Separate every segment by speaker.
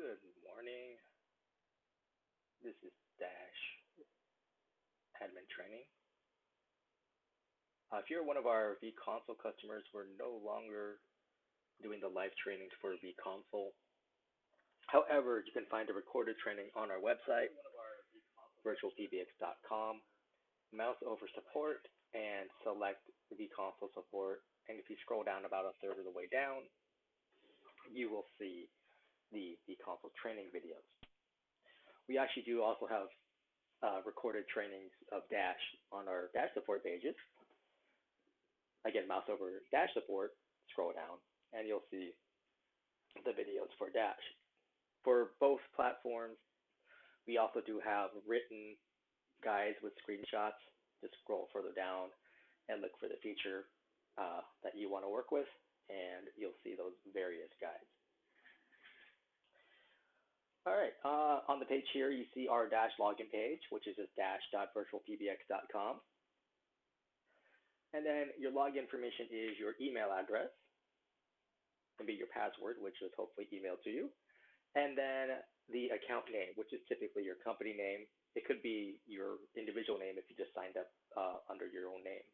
Speaker 1: Good morning. This is Dash Admin Training. If you're one of our vConsole customers, we're no longer doing the live trainings for vConsole. However, you can find a recorded training on our website, VirtualPBX.com. Mouse over support and select vConsole support. And if you scroll down about a third of the way down, you will see the vConsole training videos. We actually do also have recorded trainings of Dash on our Dash support pages. Again, mouse over Dash support, scroll down, and you'll see the videos for Dash. For both platforms, we also do have written guides with screenshots. Just scroll further down and look for the feature that you want to work with, and you'll see those various guides. All right, on the page here, you see our Dash login page, which is just dash.virtualpbx.com. And then your login information is your email address, and be your password, which is hopefully emailed to you. And then the account name, which is typically your company name. It could be your individual name if you just signed up under your own name.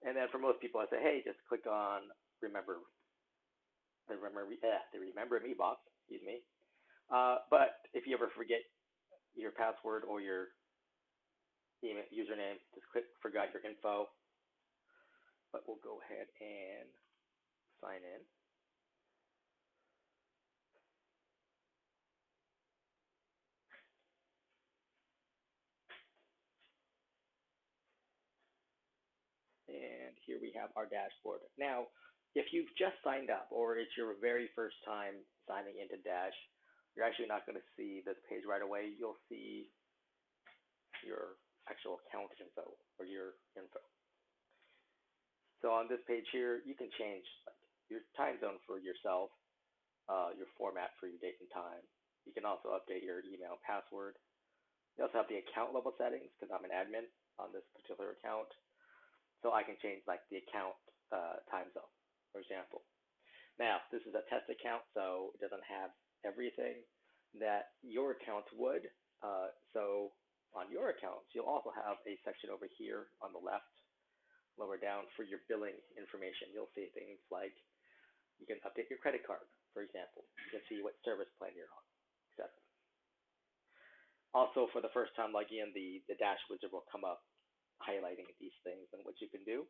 Speaker 1: And then for most people, I say, hey, just click on the remember me box, excuse me. But if you ever forget your password or your email username, just click forgot your info. But we'll go ahead and sign in. And here we have our dashboard. Now, if you've just signed up or it's your very first time signing into Dash, you're actually not going to see this page right away. You'll see your actual account info or your info. So on this page here, you can change your time zone for yourself, your format for your date and time. You can also update your email password. You also have the account level settings because I'm an admin on this particular account. So I can change the account time zone, for example. Now, this is a test account, so it doesn't have everything that your account would. So on your accounts, you'll also have a section over here on the left, lower down, for your billing information. You'll see things like you can update your credit card, for example. You can see what service plan you're on, etc. Also, for the first time logging in, the Dash wizard will come up highlighting these things and what you can do.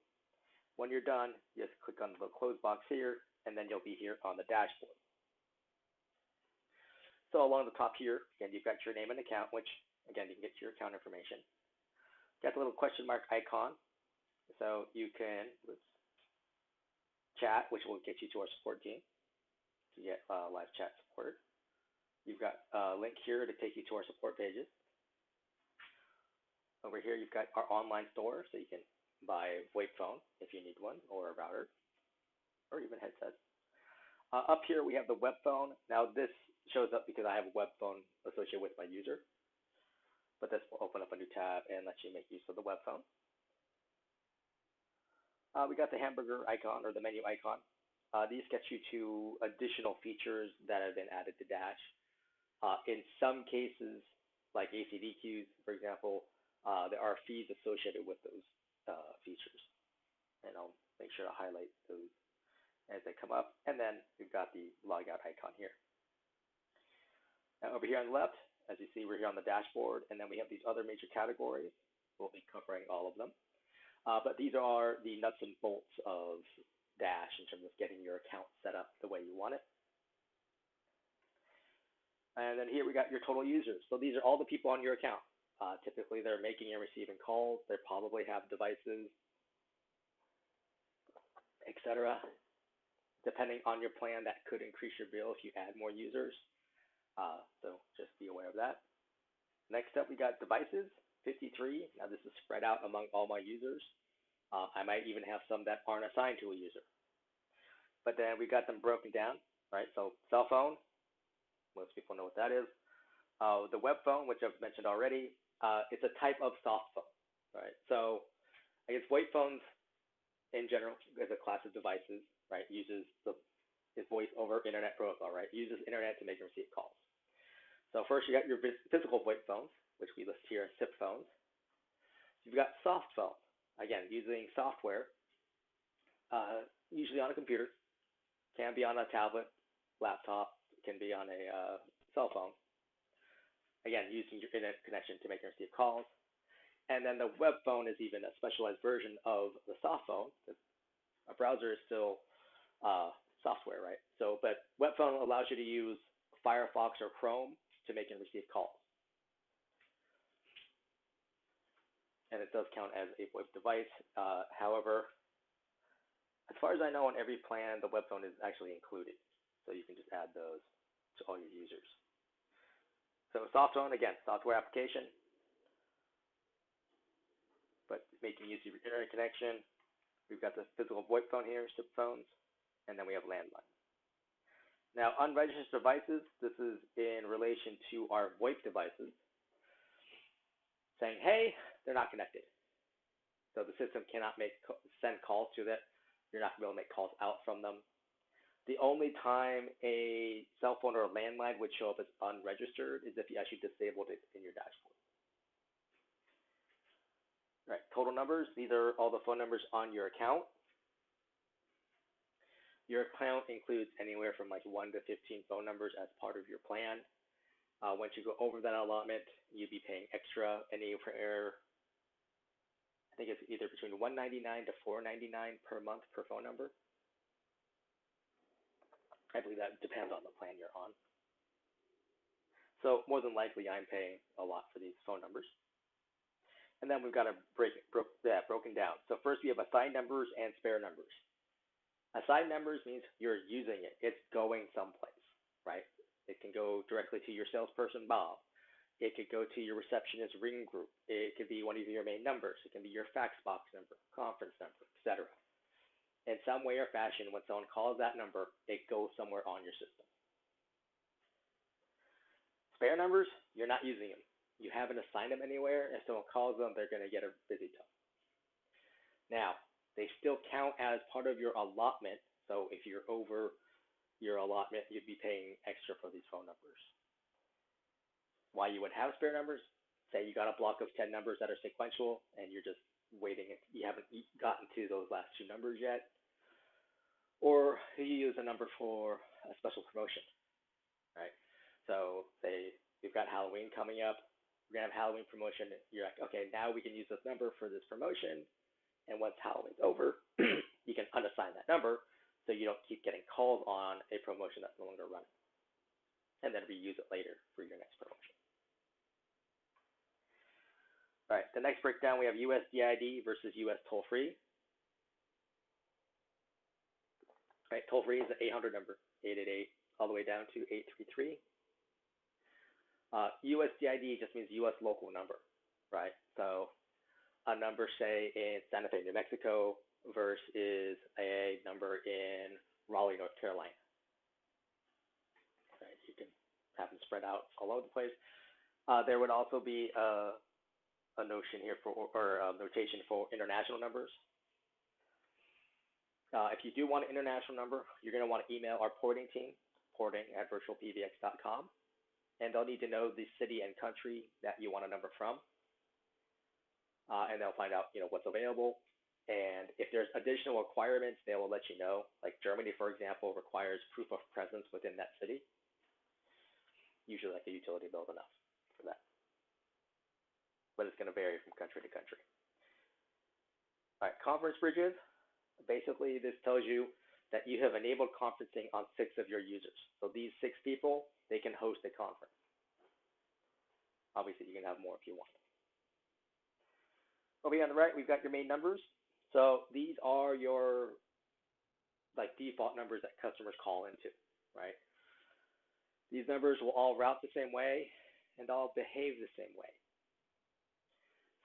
Speaker 1: When you're done, just click on the close box here, and then you'll be here on the dashboard. So along the top here, again, you've got your name and account, which, again, you can get your account information. Got the little question mark icon, so you can chat, which will get you to our support team to get live chat support. You've got a link here to take you to our support pages. Over here, you've got our online store, so you can buy a VoIP phone if you need one, or a router, or even headsets. Up here, we have the web phone. Now, this shows up because I have a web phone associated with my user, but this will open up a new tab and let you make use of the web phone. We got the hamburger icon, or the menu icon. These get you to additional features that have been added to Dash. In some cases, like ACD queues, for example, there are fees associated with those features, and I'll make sure to highlight those as they come up. And then we've got the logout icon here. Now over here on the left, as you see, we're here on the dashboard, and then we have these other major categories. We'll be covering all of them. But these are the nuts and bolts of Dash in terms of getting your account set up the way you want it. And then here we got your total users. So these are all the people on your account. Typically, they're making and receiving calls. They probably have devices, etc. Depending on your plan, that could increase your bill if you add more users. So just be aware of that. Next up, we got devices, 53. Now, this is spread out among all my users. I might even have some that aren't assigned to a user. But then we got them broken down, right? So cell phone, most people know what that is. The web phone, which I've mentioned already, it's a type of soft phone, right? So I guess VoIP phones in general is a class of devices, right? Uses the is voice over internet protocol, right? It uses internet to make and receive calls. So first you got your physical VoIP phones, which we list here as SIP phones. You've got soft phones, again, using software, usually on a computer, can be on a tablet, laptop, can be on a cell phone. Again, using your internet connection to make and receive calls. And then the web phone is even a specialized version of the soft phone. A browser is still software, right? So, but web phone allows you to use Firefox or Chrome to make and receive calls. And it does count as a VoIP device. However, as far as I know, on every plan, the web phone is actually included. So you can just add those to all your users. So soft phone, again, software application, but making use of your internet connection. We've got the physical VoIP phone here, SIP phones, and then we have landline. Now, unregistered devices, this is in relation to our VoIP devices, saying, hey, they're not connected. So the system cannot send calls to that. You're not going to be able to make calls out from them. The only time a cell phone or a landline would show up as unregistered is if you actually disabled it in your dashboard. All right, total numbers. These are all the phone numbers on your account. Your account includes anywhere from like 1 to 15 phone numbers as part of your plan. Once you go over that allotment, you'd be paying extra anywhere, I think it's either between $199 to $499 per month per phone number. I believe that depends on the plan you're on. So more than likely, I'm paying a lot for these phone numbers. And then we've got to broken down. So first we have assigned numbers and spare numbers. Assigned numbers means you're using it. It's going someplace, right? It can go directly to your salesperson, Bob. It could go to your receptionist ring group. It could be one of your main numbers. It can be your fax box number, conference number, etc. In some way or fashion, when someone calls that number, it goes somewhere on your system. Spare numbers, you're not using them. You haven't assigned them anywhere. If someone calls them, they're going to get a busy tone. Now, they still count as part of your allotment. So if you're over your allotment, you'd be paying extra for these phone numbers. Why you would have spare numbers? Say you got a block of 10 numbers that are sequential and you're just waiting. You haven't gotten to those last two numbers yet. Or you use a number for a special promotion, right? So say you've got Halloween coming up. We're going to have Halloween promotion. You're like, okay, now we can use this number for this promotion. And once Halloween's over, you can unassign that number so you don't keep getting calls on a promotion that's no longer running. And then reuse it later for your next promotion. All right, the next breakdown, we have USDID versus US toll-free. Right, toll-free is an 800 number, 888, all the way down to 833. USDID just means US local number, right? So a number, say, in Santa Fe, New Mexico versus a number in Raleigh, North Carolina. Right, you can have them spread out all over the place. There would also be a notion here or a notation for international numbers. If you do want an international number, you're going to want to email our porting team, porting@virtualpbx.com, and they'll need to know the city and country that you want a number from, and they'll find out what's available. And if there's additional requirements, they will let you know. Like Germany, for example, requires proof of presence within that city. Usually like a utility bill is enough for that. But it's going to vary from country to country. All right, conference bridges. Basically, this tells you that you have enabled conferencing on 6 of your users. So these 6 people, they can host a conference. Obviously, you can have more if you want. Over here on the right, we've got your main numbers. So these are your default numbers that customers call into, right? These numbers will all route the same way and all behave the same way.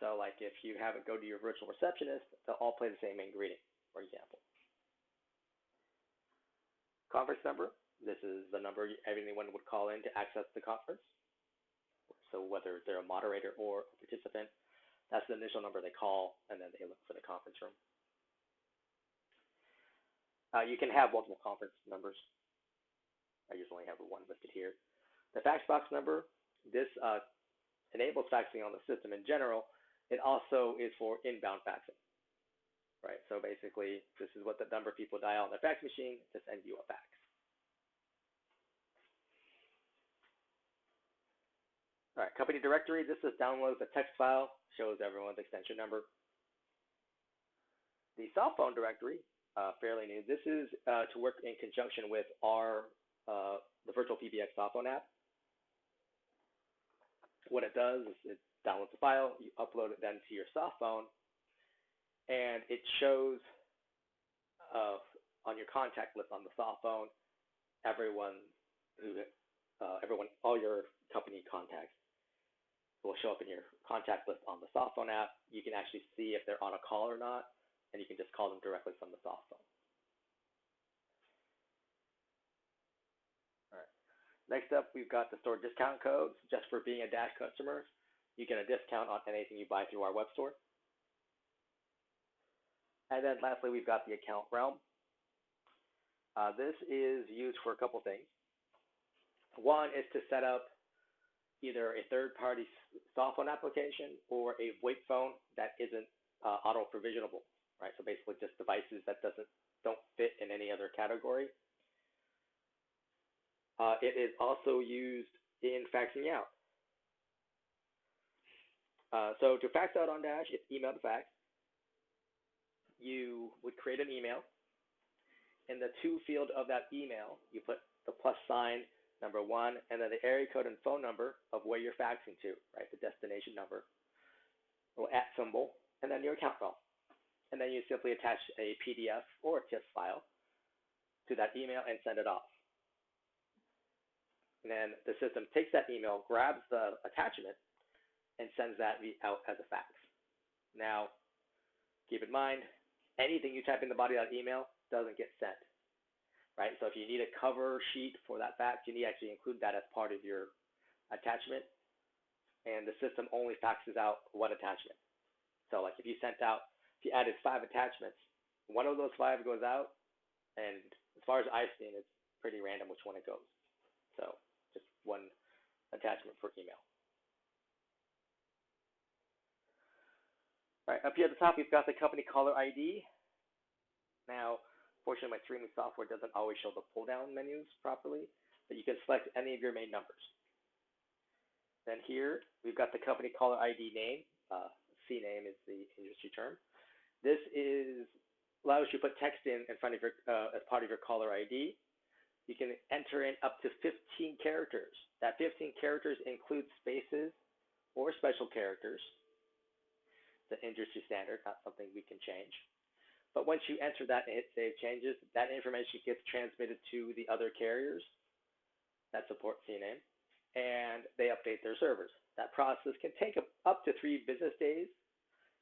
Speaker 1: So like if you have it go to your virtual receptionist, they'll all play the same main greeting, for example. Conference number, this is the number anyone would call in to access the conference. So whether they're a moderator or a participant, that's the initial number they call, and then they look for the conference room. You can have multiple conference numbers. I just only have one listed here. The fax box number, this enables faxing on the system in general. It also is for inbound faxing, right? So basically, this is what the number people dial on their fax machine to send you a fax. All right, company directory, this just downloads a text file, shows everyone's extension number. The cell phone directory, fairly new. This is to work in conjunction with the VirtualPBX cell phone app. What it does is it downloads a file, you upload it then to your cell phone, and it shows on your contact list on the cell phone all your company contacts will show up in your contact list on the cell phone app. You can actually see if they're on a call or not, and you can just call them directly from the cell phone. All right. Next up, we've got the store discount codes. Just for being a Dash customer, you get a discount on anything you buy through our web store. And then lastly, we've got the account realm. This is used for a couple things. One is to set up either a third-party cell phone application or a VoIP phone that isn't auto-provisionable, right? So basically just devices that don't fit in any other category. It is also used in faxing out. So to fax out on Dash, it's email to fax. You would create an email. In the to field of that email, you put the plus sign, number 1, and then the area code and phone number of where you're faxing to, right? The destination number, or @ symbol, and then your account roll. And then you simply attach a PDF or a TIFF file to that email and send it off. And then the system takes that email, grabs the attachment, and sends that out as a fax. Now, keep in mind, anything you type in the body of that email doesn't get sent, right? So if you need a cover sheet for that fax, you need to actually include that as part of your attachment. And the system only faxes out one attachment. So like if you added 5 attachments, one of those 5 goes out, and as far as I've seen, it's pretty random which one it goes. So just one attachment for email. All right, up here at the top, we've got the company caller ID. Now, fortunately, my streaming software doesn't always show the pull-down menus properly, but you can select any of your main numbers. Then here, we've got the company caller ID name. CNAME is the industry term. This allows you to put text in front of your, as part of your caller ID. You can enter in up to 15 characters. That 15 characters includes spaces or special characters. The industry standard, not something we can change. But once you enter that and hit Save Changes, that information gets transmitted to the other carriers that support CNAME, and they update their servers. That process can take up to 3 business days.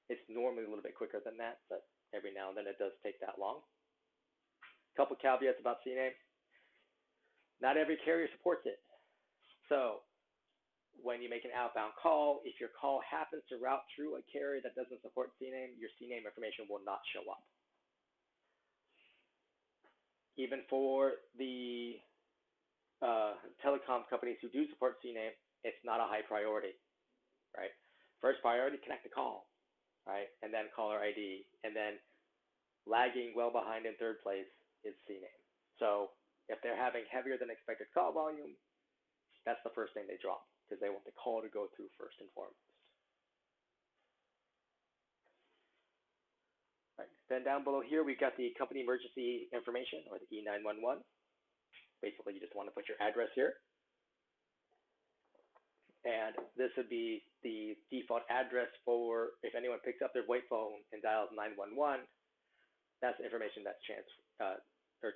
Speaker 1: It's normally a little bit quicker than that, but every now and then it does take that long. A couple caveats about CNAME. Not every carrier supports it. So when you make an outbound call, if your call happens to route through a carrier that doesn't support CNAME, your CNAME information will not show up. Even for the telecom companies who do support CNAME, it's not a high priority, right? First priority, connect the call, right? And then caller ID. And then lagging well behind in third place is CNAME. So if they're having heavier than expected call volume, that's the first thing they drop, because they want the call to go through first and foremost. Right. Then down below here, we've got the company emergency information, or the E911. Basically, you just want to put your address here. And this would be the default address for if anyone picks up their VoIP phone and dials 911, that's the information that's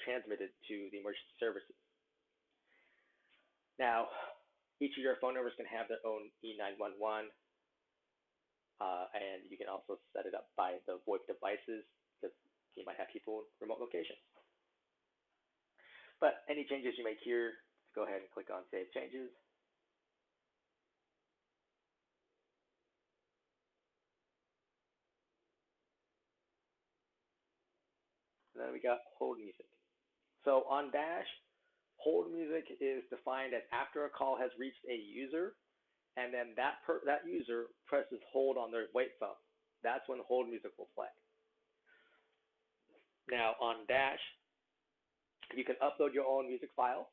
Speaker 1: transmitted to the emergency services. Now, each of your phone numbers can have their own E911, and you can also set it up by the VoIP devices, because you might have people in remote locations. But any changes you make here, go ahead and click on Save Changes. And then we got hold music. So on Dash, Hold music is defined as after a call has reached a user, and then that user presses hold on their wait phone. That's when hold music will play. Now on Dash, you can upload your own music file.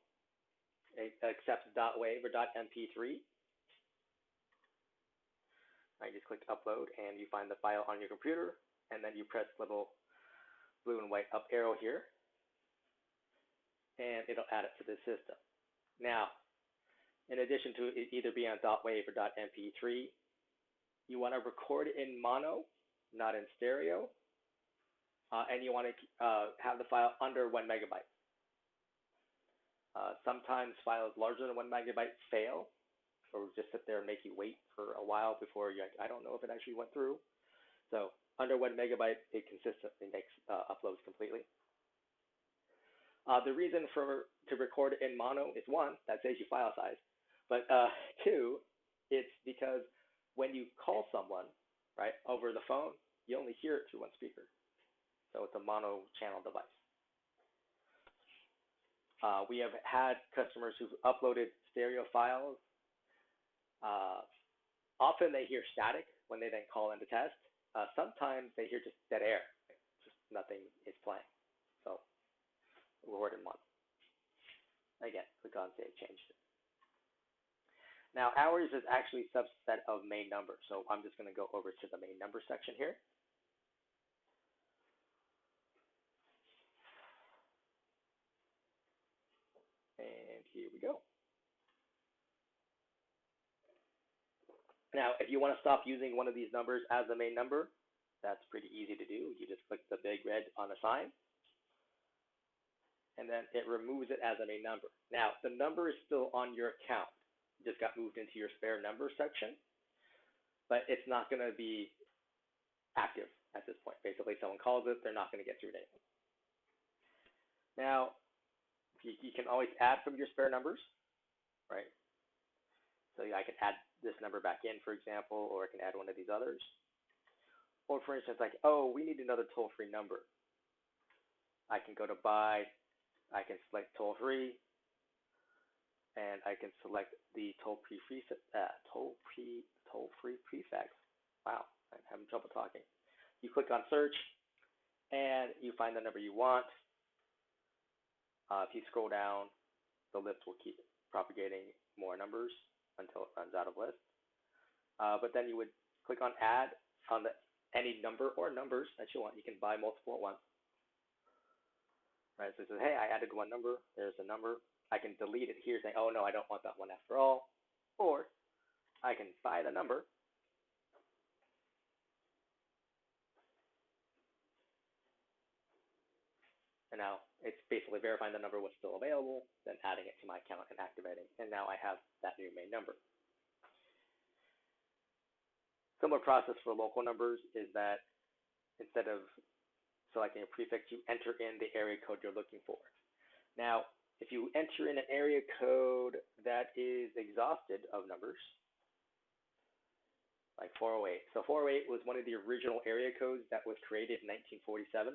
Speaker 1: It accepts .wav or .mp3. I just click upload, and you find the file on your computer, and then you press little blue and white up arrow here, and it'll add it to the system. Now, in addition to it either being on .wav or .mp3, you want to record it in mono, not in stereo, and you want to have the file under 1 megabyte. Sometimes files larger than 1 megabyte fail, or just sit there and make you wait for a while before you, I don't know if it actually went through. So under 1 megabyte, it consistently makes uploads completely. The reason to record it in mono is one, that saves you file size, but two, it's because when you call someone, right, over the phone, you only hear it through one speaker. So it's a mono channel device. We have had customers who've uploaded stereo files. Often they hear static when they then call in to test. Sometimes they hear just dead air, just nothing is playing. So record in mono. Again, click on Save Change. Now hours is actually a subset of main number. So I'm just going to go over to the main number section here. And here we go. Now, if you want to stop using one of these numbers as the main number, that's pretty easy to do. You just click the big red on the sign, and then it removes it as a main number. Now, the number is still on your account. It just got moved into your spare number section, but it's not going to be active at this point. Basically, someone calls it, they're not going to get through to anyone. Now, you can always add from your spare numbers, right? So I can add this number back in, for example, or I can add one of these others. Or for instance, like, oh, we need another toll-free number. I can go to buy, I can select toll-free, and I can select the toll-free prefix. Wow, I'm having trouble talking. You click on search, and you find the number you want. If you scroll down, the list will keep propagating more numbers until it runs out of list. But then you would click on add on any number or numbers that you want. You can buy multiple at once. Right, so it says, hey, I added one number. There's a number. I can delete it here saying, oh, no, I don't want that one after all. Or I can buy the number. And now it's basically verifying the number was still available, then adding it to my account and activating. And now I have that new main number. Similar process for local numbers is that instead of selecting a prefix, you enter in the area code you're looking for. Now, if you enter in an area code that is exhausted of numbers, like 408. So 408 was one of the original area codes that was created in 1947.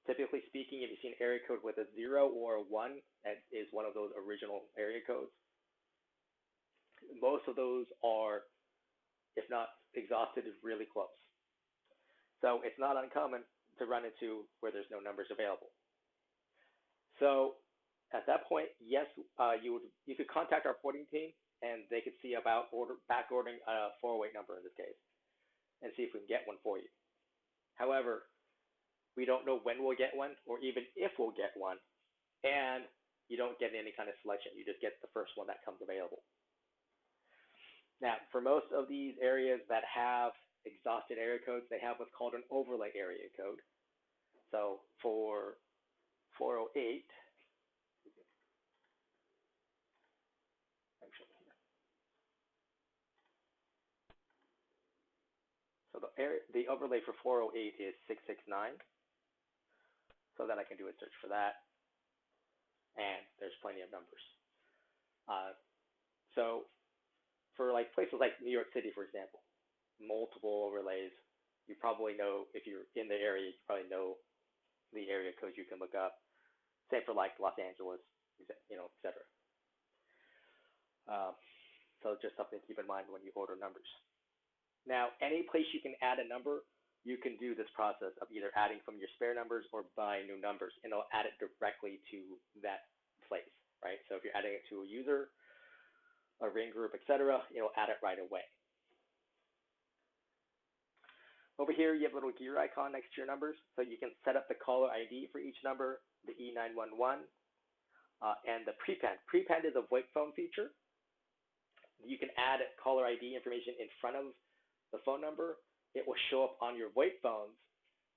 Speaker 1: Typically speaking, if you see an area code with a 0 or a 1, that is one of those original area codes. Most of those are, if not exhausted, really close. So it's not uncommon to run into where there's no numbers available. So at that point, yes, you could contact our porting team, and they could see about back ordering a 408 number in this case, and see if we can get one for you. However, we don't know when we'll get one, or even if we'll get one, and you don't get any kind of selection. You just get the first one that comes available. Now, for most of these areas that have exhausted area codes, they have what's called an overlay area code. So for 408, so the overlay for 408 is 669. So then I can do a search for that, and there's plenty of numbers. So for like places like New York City, for example, multiple overlays, you probably know, if you're in the area, you probably know the area codes you can look up. Same for like Los Angeles, etc. So just something to keep in mind when you order numbers. Now, any place you can add a number, you can do this process of either adding from your spare numbers or buying new numbers, and it'll add it directly to that place, right? So if you're adding it to a user, a ring group, etc., it'll add it right away. Over here, you have a little gear icon next to your numbers, so you can set up the caller ID for each number, the E911, and the prepend. Prepend is a VoIP phone feature. You can add caller ID information in front of the phone number. It will show up on your VoIP phones,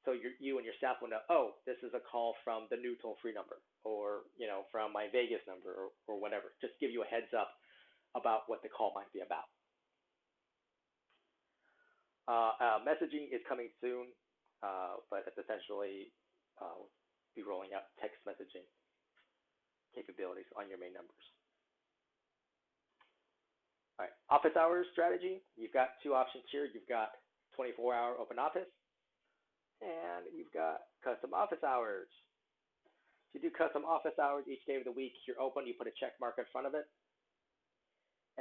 Speaker 1: so you and your staff will know, oh, this is a call from the new toll-free number, or from my Vegas number, or whatever. Just give you a heads up about what the call might be about. Messaging is coming soon, but it's essentially be rolling out text messaging capabilities on your main numbers. All right, office hours strategy. You've got two options here. You've got 24-hour open office, and you've got custom office hours. If you do custom office hours each day of the week, you're open, you put a check mark in front of it,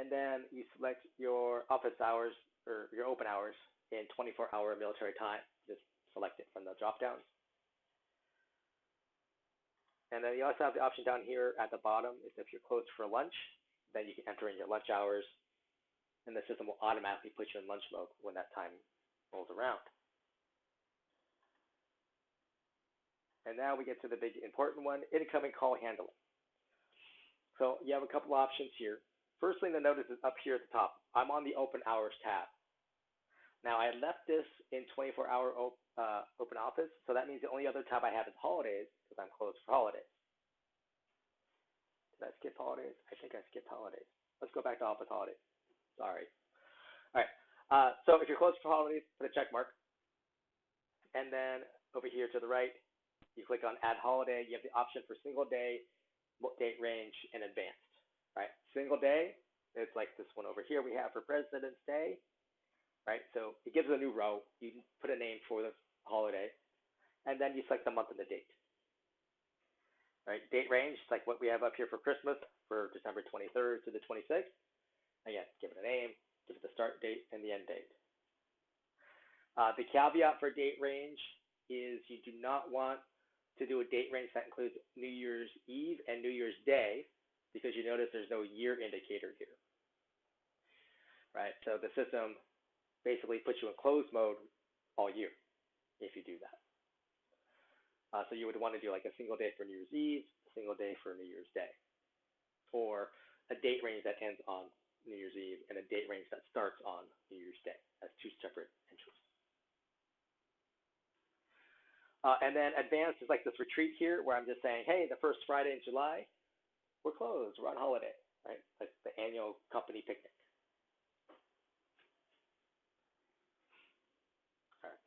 Speaker 1: and then you select your office hours or your open hours in 24-hour military time. Just select it from the drop-downs. And then you also have the option down here at the bottom is if you're closed for lunch, then you can enter in your lunch hours, and the system will automatically put you in lunch mode when that time rolls around. And now we get to the big important one, incoming call handling. So you have a couple options here. First thing to notice is up here at the top. I'm on the open hours tab. Now I left this in 24-hour open office, so that means the only other tab I have is holidays because I'm closed for holidays. Did I skip holidays? I think I skipped holidays. Let's go back to office holidays. Sorry. All right. So if you're closed for holidays, put a check mark. And then over here to the right, you click on Add Holiday. You have the option for single day, date range, and advanced. Right? Single day, it's like this one over here we have for President's Day. Right? So it gives a new row. You put a name for the holiday, and then you select the month and the date. Right? Date range, like what we have up here for Christmas, for December 23rd to the 26th. Again, give it a name, give it the start date and the end date. The caveat for date range is you do not want to do a date range that includes New Year's Eve and New Year's Day, because you notice there's no year indicator here. Right? So the system basically puts you in closed mode all year if you do that. So you would want to do like a single day for New Year's Eve, a single day for New Year's Day, or a date range that ends on New Year's Eve and a date range that starts on New Year's Day. That's two separate entries. And then advanced is like this retreat here where I'm just saying, hey, the first Friday in July, we're closed, we're on holiday, right? Like the annual company picnic. All right.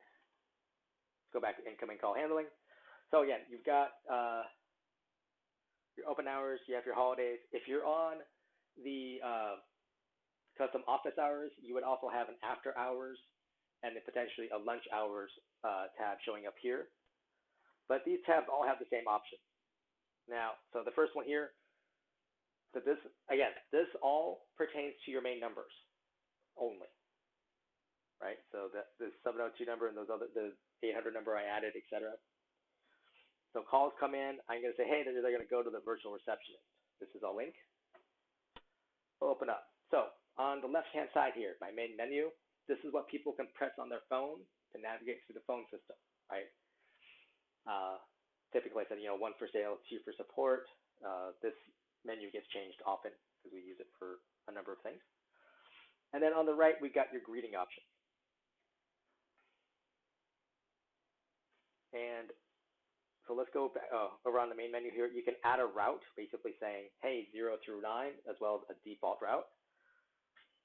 Speaker 1: Let's go back to incoming call handling. So again, you've got your open hours, you have your holidays. If you're on the custom office hours, you would also have an after hours and then potentially a lunch hours tab showing up here. But these tabs all have the same option. Now, so the first one here, so this, again, this all pertains to your main numbers only, right? So the 702 number and those other, the 800 number I added, etc. So calls come in, I'm going to say, hey, they're going to go to the virtual receptionist. This is a link. We'll open up. So on the left-hand side here, my main menu, this is what people can press on their phone to navigate through the phone system, right? Typically, I said, 1 for sale, 2 for support. This menu gets changed often because we use it for a number of things. And then on the right, we've got your greeting options. And so let's go back, around the main menu here. You can add a route, basically saying, hey, 0 through 9, as well as a default route.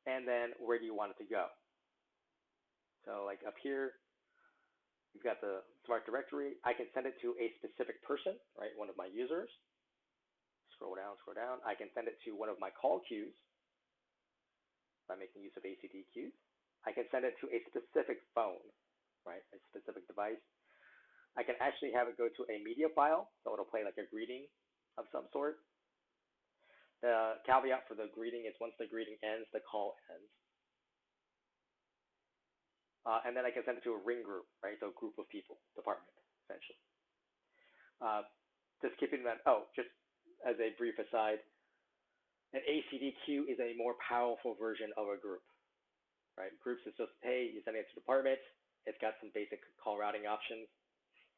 Speaker 1: And then where do you want it to go? So like up here, you've got the Smart Directory. I can send it to a specific person, right, one of my users. Scroll down, scroll down. I can send it to one of my call queues by making use of ACD queues. I can send it to a specific phone, right, a specific device. I can actually have it go to a media file, so it'll play like a greeting of some sort. The caveat for the greeting is once the greeting ends, the call ends. And then I can send it to a ring group, right? So a group of people, department, essentially. Just keeping that, just as a brief aside, an ACD queue is a more powerful version of a group, right? Groups is just, hey, you send it to department, it's got some basic call routing options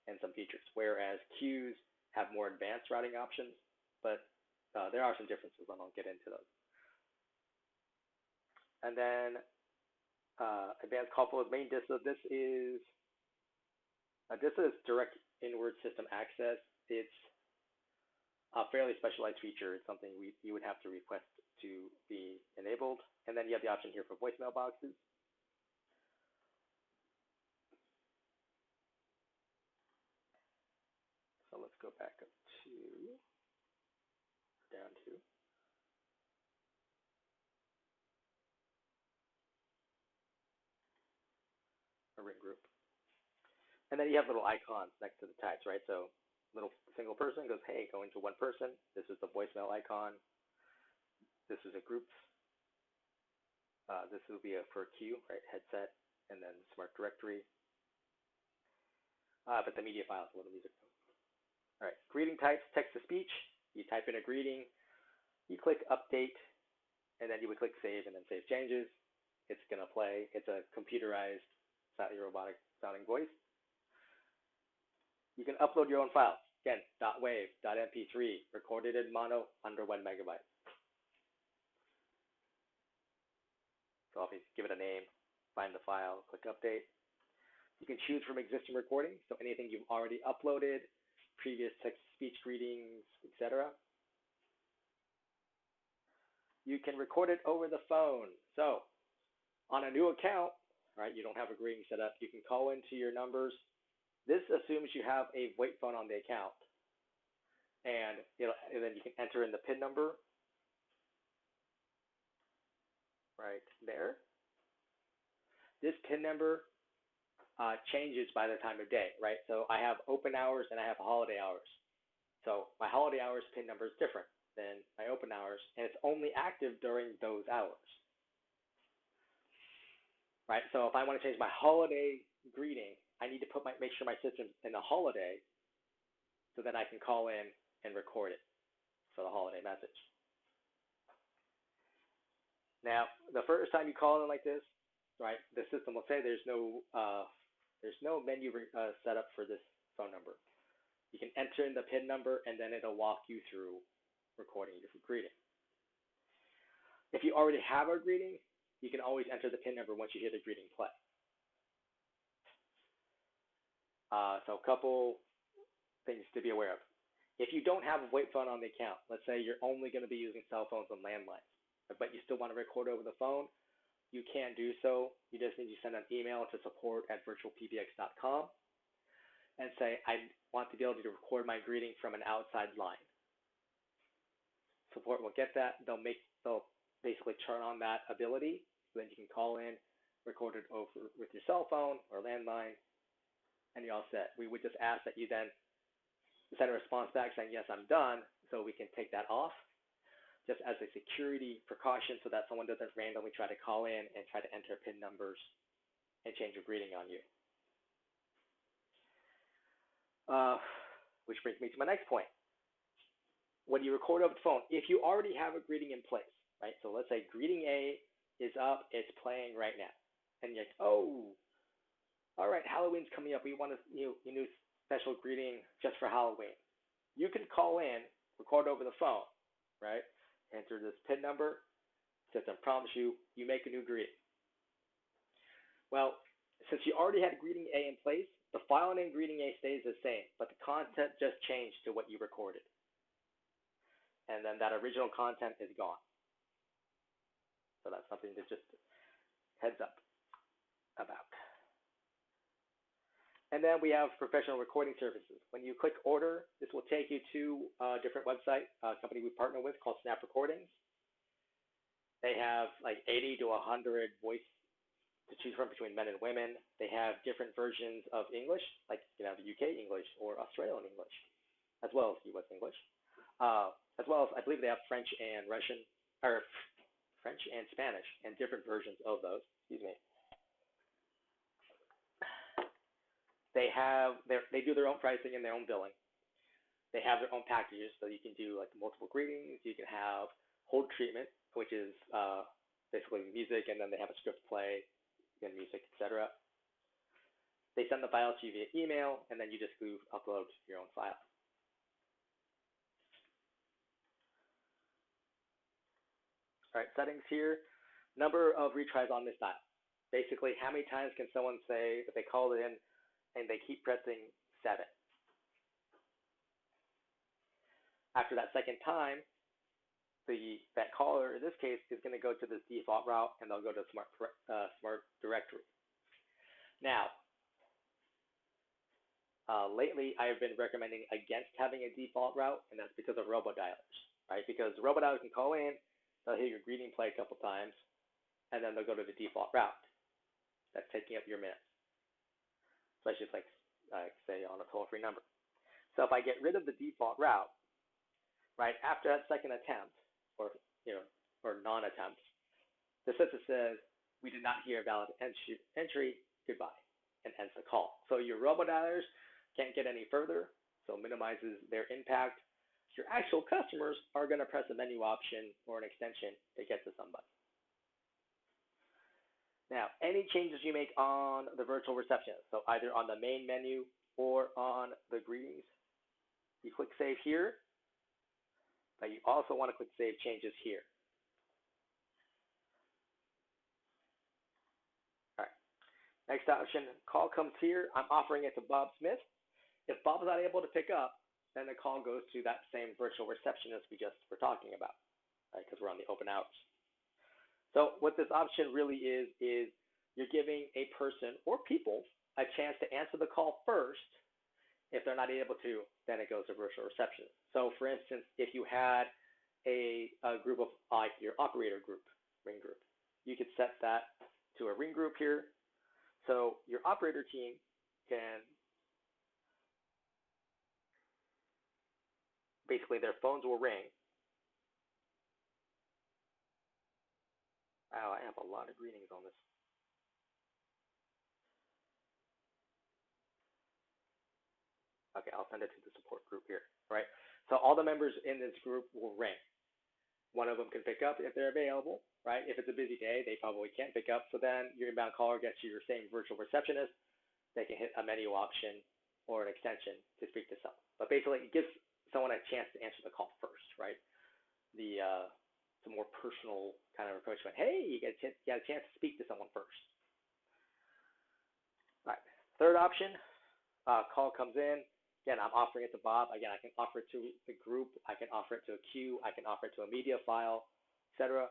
Speaker 1: and some features, whereas queues have more advanced routing options, but there are some differences, and I'll get into those. And then advanced call flows main DISA. This is direct inward system access. It's a fairly specialized feature. It's something you would have to request to be enabled. And then you have the option here for voicemail boxes. So let's go back up to, down to. A ring group. And then you have little icons next to the types, right? So little single person goes, hey, going to one person. This is the voicemail icon. This is a group. This will be for a queue, right? Headset, and then smart directory. But the media file is a little music. All right, greeting types, text to speech. You type in a greeting, you click update, and then you would click save and then save changes. It's gonna play. It's a computerized, slightly robotic sounding voice. You can upload your own files. Again, .wav, .mp3, recorded in mono under 1 megabyte. So I'll give it a name, find the file, click update. You can choose from existing recordings, so anything you've already uploaded, previous text-to-speech greetings, etc. You can record it over the phone. So on a new account, right, you don't have a greeting set up, you can call into your numbers. This assumes you have a VoIP phone on the account. And then you can enter in the PIN number right there. This PIN number changes by the time of day, right? So I have open hours and I have holiday hours. So my holiday hours PIN number is different than my open hours, and it's only active during those hours, right? So if I want to change my holiday greeting, I need to make sure my system's in the holiday, so then I can call in and record it for the holiday message. Now, the first time you call in like this, right, the system will say there's no menu set up for this phone number. You can enter in the PIN number, and then it'll walk you through recording your greeting. If you already have a greeting, you can always enter the PIN number once you hear the greeting play. So a couple things to be aware of. If you don't have a VoIP phone on the account, let's say you're only going to be using cell phones and landlines, but you still want to record over the phone, you can do so. You just need to send an email to support@virtualpbx.com and say, I want to be able to record my greeting from an outside line. Support will get that. They'll basically turn on that ability, so then you can call in, record it over with your cell phone or landline, and you're all set. We would just ask that you then send a response back saying, yes, I'm done, so we can take that off, just as a security precaution so that someone doesn't randomly try to call in and try to enter PIN numbers and change your greeting on you. Which brings me to my next point. When you record over the phone, if you already have a greeting in place, right? So let's say greeting A is up, it's playing right now. And you're like, oh, all right, Halloween's coming up. We want a new special greeting just for Halloween. You can call in, record over the phone, right? Enter this PIN number, system prompts you, you make a new greeting. Well, since you already had greeting A in place, the file name greeting A stays the same, but the content just changed to what you recorded. And then that original content is gone. So that's something to just heads up about. And then we have professional recording services. When you click order, this will take you to a different website, a company we partner with called Snap Recordings. They have like 80 to 100 voice to choose from between men and women. They have different versions of English, like you can have UK English or Australian English, as well as US English. As well as I believe they have French and Russian, or French and Spanish, and different versions of those. Excuse me. They do their own pricing and their own billing. They have their own packages, so you can do like multiple greetings. You can have hold treatment, which is basically music, and then they have a script play, and music, etc. They send the files to you via email, and then you just upload your own file. All right, settings here. Number of retries on this dial. Basically, how many times can someone say that they called in and they keep pressing 7? After that second time, that caller, in this case, is going to go to this default route, and they'll go to Smart Directory. Now, lately, I have been recommending against having a default route, and that's because of robodialers, right? Because robodialers can call in, they'll hear your greeting play a couple times, and then they'll go to the default route. That's taking up your minutes, especially if, say, on a toll-free number. So if I get rid of the default route, right after that second attempt, or non-attempt, the system says we did not hear a valid entry. Goodbye, and ends the call. So your robodialers can't get any further, so minimizes their impact. Your actual customers are going to press a menu option or an extension to get to somebody. Now, any changes you make on the virtual receptionist, so either on the main menu or on the greetings, you click Save here, but you also want to click Save Changes here. All right. Next option, call comes here. I'm offering it to Bob Smith. If Bob's not able to pick up, then the call goes to that same virtual receptionist we just were talking about, right? Because we're on the open hours. So what this option really is you're giving a person or people a chance to answer the call first. If they're not able to, then it goes to virtual receptionist. So for instance, if you had a group of your operator group, ring group, you could set that to a ring group here. So your operator team can, basically their phones will ring. Wow, I have a lot of greetings on this. Okay, I'll send it to the support group here, right? So all the members in this group will ring. One of them can pick up if they're available, right? If it's a busy day, they probably can't pick up. So then your inbound caller gets you your same virtual receptionist. They can hit a menu option or an extension to speak to someone. But basically, it gives someone a chance to answer the call first, right? It's a more personal kind of approach. But hey, you got a chance to speak to someone first. All right. Third option, call comes in. Again, I'm offering it to Bob. Again, I can offer it to the group. I can offer it to a queue. I can offer it to a media file, etc.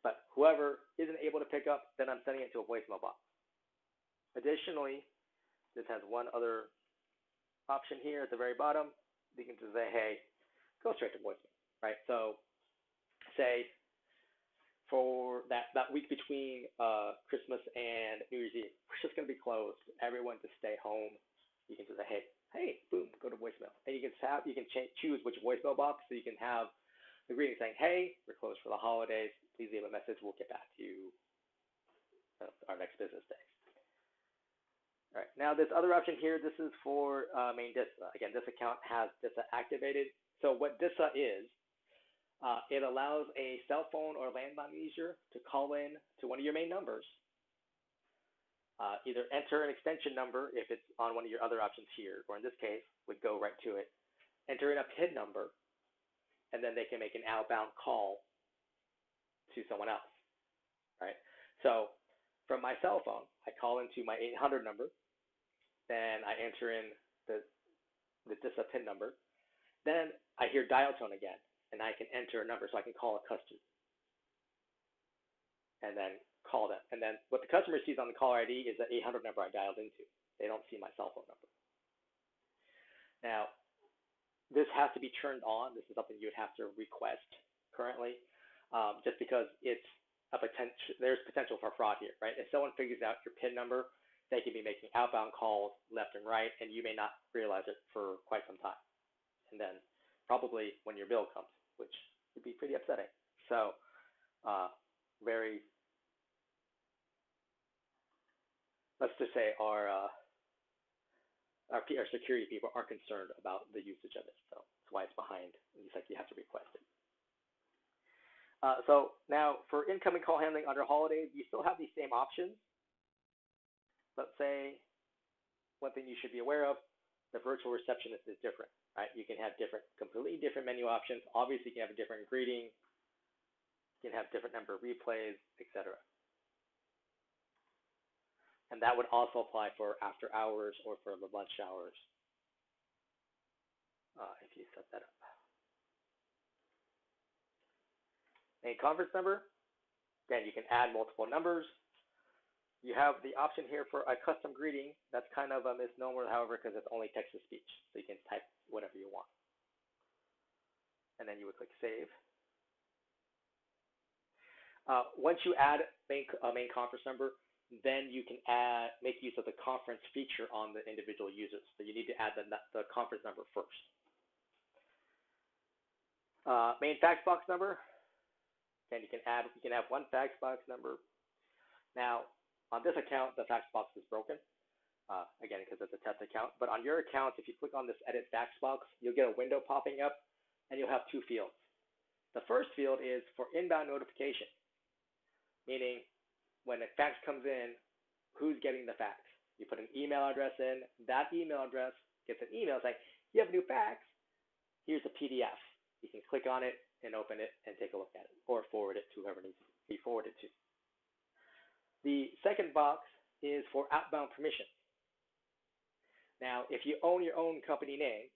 Speaker 1: But whoever isn't able to pick up, then I'm sending it to a voicemail box. Additionally, this has one other option here at the very bottom. You can just say, hey, go straight to voicemail, right? So say for that week between Christmas and New Year's Eve, we're just going to be closed. Everyone to stay home. You can just say, hey, boom, go to voicemail. And you can choose which voicemail box, so you can have the greeting saying, hey, we're closed for the holidays. Please leave a message. We'll get back to you our next business day. All right, now this other option here, this is for main DISA. Again, this account has DISA activated. So what DISA is, it allows a cell phone or landline user to call in to one of your main numbers, either enter an extension number if it's on one of your other options here, or in this case, would go right to it, enter in a PIN number, and then they can make an outbound call to someone else, right? So from my cell phone, I call into my 800 number, then I enter in the DISA PIN number, then I hear dial tone again, and I can enter a number, so I can call a customer, and then call them. And then what the customer sees on the caller ID is the 800 number I dialed into. They don't see my cell phone number. Now, this has to be turned on. This is something you would have to request currently, just because it's there's potential for fraud here, right? If someone figures out your PIN number, they can be making outbound calls left and right, and you may not realize it for quite some time. And then probably when your bill comes, which would be pretty upsetting. So let's just say our security people are concerned about the usage of it. So that's why it's behind. It's like you have to request it. So now for incoming call handling under holidays, you still have these same options. Let's say one thing you should be aware of, the virtual receptionist is different, right? You can have completely different menu options. Obviously, you can have a different greeting. You can have different number of replays, etc. And that would also apply for after hours or for the lunch hours if you set that up. Main conference number, again, you can add multiple numbers. You have the option here for a custom greeting. That's kind of a misnomer, however, because it's only text-to-speech. So you can type whatever you want. And then you would click Save. Once you add a main conference number, then you can make use of the conference feature on the individual users. So you need to add the conference number first. Main fax box number. Again, you can have one fax box number. Now, on this account, the fax box is broken. Again, because it's a test account. But on your account, if you click on this Edit Fax Box, you'll get a window popping up, and you'll have two fields. The first field is for inbound notification, meaning when a fax comes in, who's getting the fax? You put an email address in. That email address gets an email saying, you have a new fax. Here's a PDF. You can click on it and open it and take a look at it, or forward it to whoever needs to be forwarded to. The second box is for outbound permission. Now, if you own your own company name,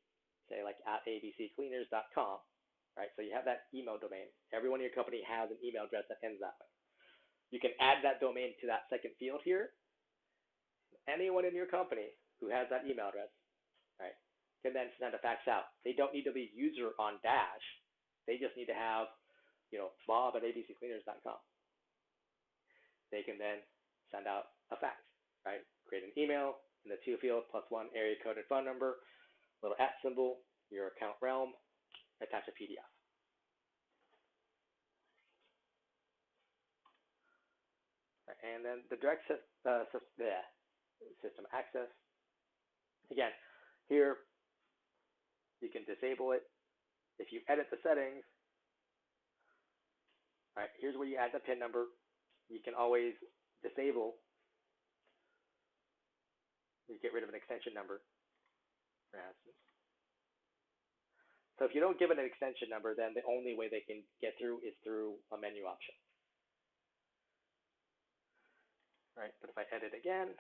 Speaker 1: say like at abccleaners.com, right? So you have that email domain. Everyone in your company has an email address that ends that way. You can add that domain to that second field here. Anyone in your company who has that email address, right, can then send a fax out. They don't need to be user on Dash. They just need to have, Bob at abccleaners.com. They can then send out a fax, right? Create an email in the to field, +1 area code and phone number, little @ symbol, your account realm, attach a PDF. And then the direct system access. Again, here you can disable it. If you edit the settings, all right, here's where you add the PIN number. You can always disable. You get rid of an extension number, for instance. So if you don't give it an extension number, then the only way they can get through is through a menu option. All right, but if I edit again,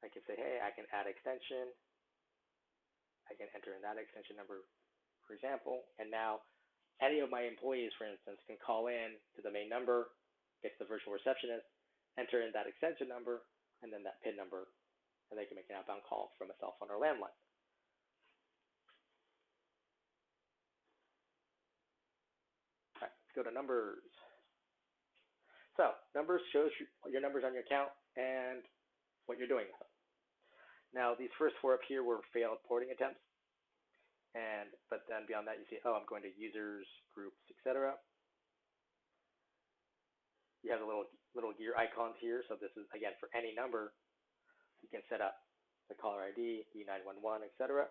Speaker 1: I can say, hey, I can add extension. I can enter in that extension number, for example, and now any of my employees, for instance, can call in to the main number, get the virtual receptionist, enter in that extension number, and then that PIN number, and they can make an outbound call from a cell phone or landline. All right, let's go to numbers. So numbers shows your numbers on your account and what you're doing with them. Now, these first four up here were failed porting attempts. But then beyond that, you see, oh, I'm going to users, groups, etc. You have the little gear icons here. So this is, again, for any number, you can set up the caller ID, E911, etc.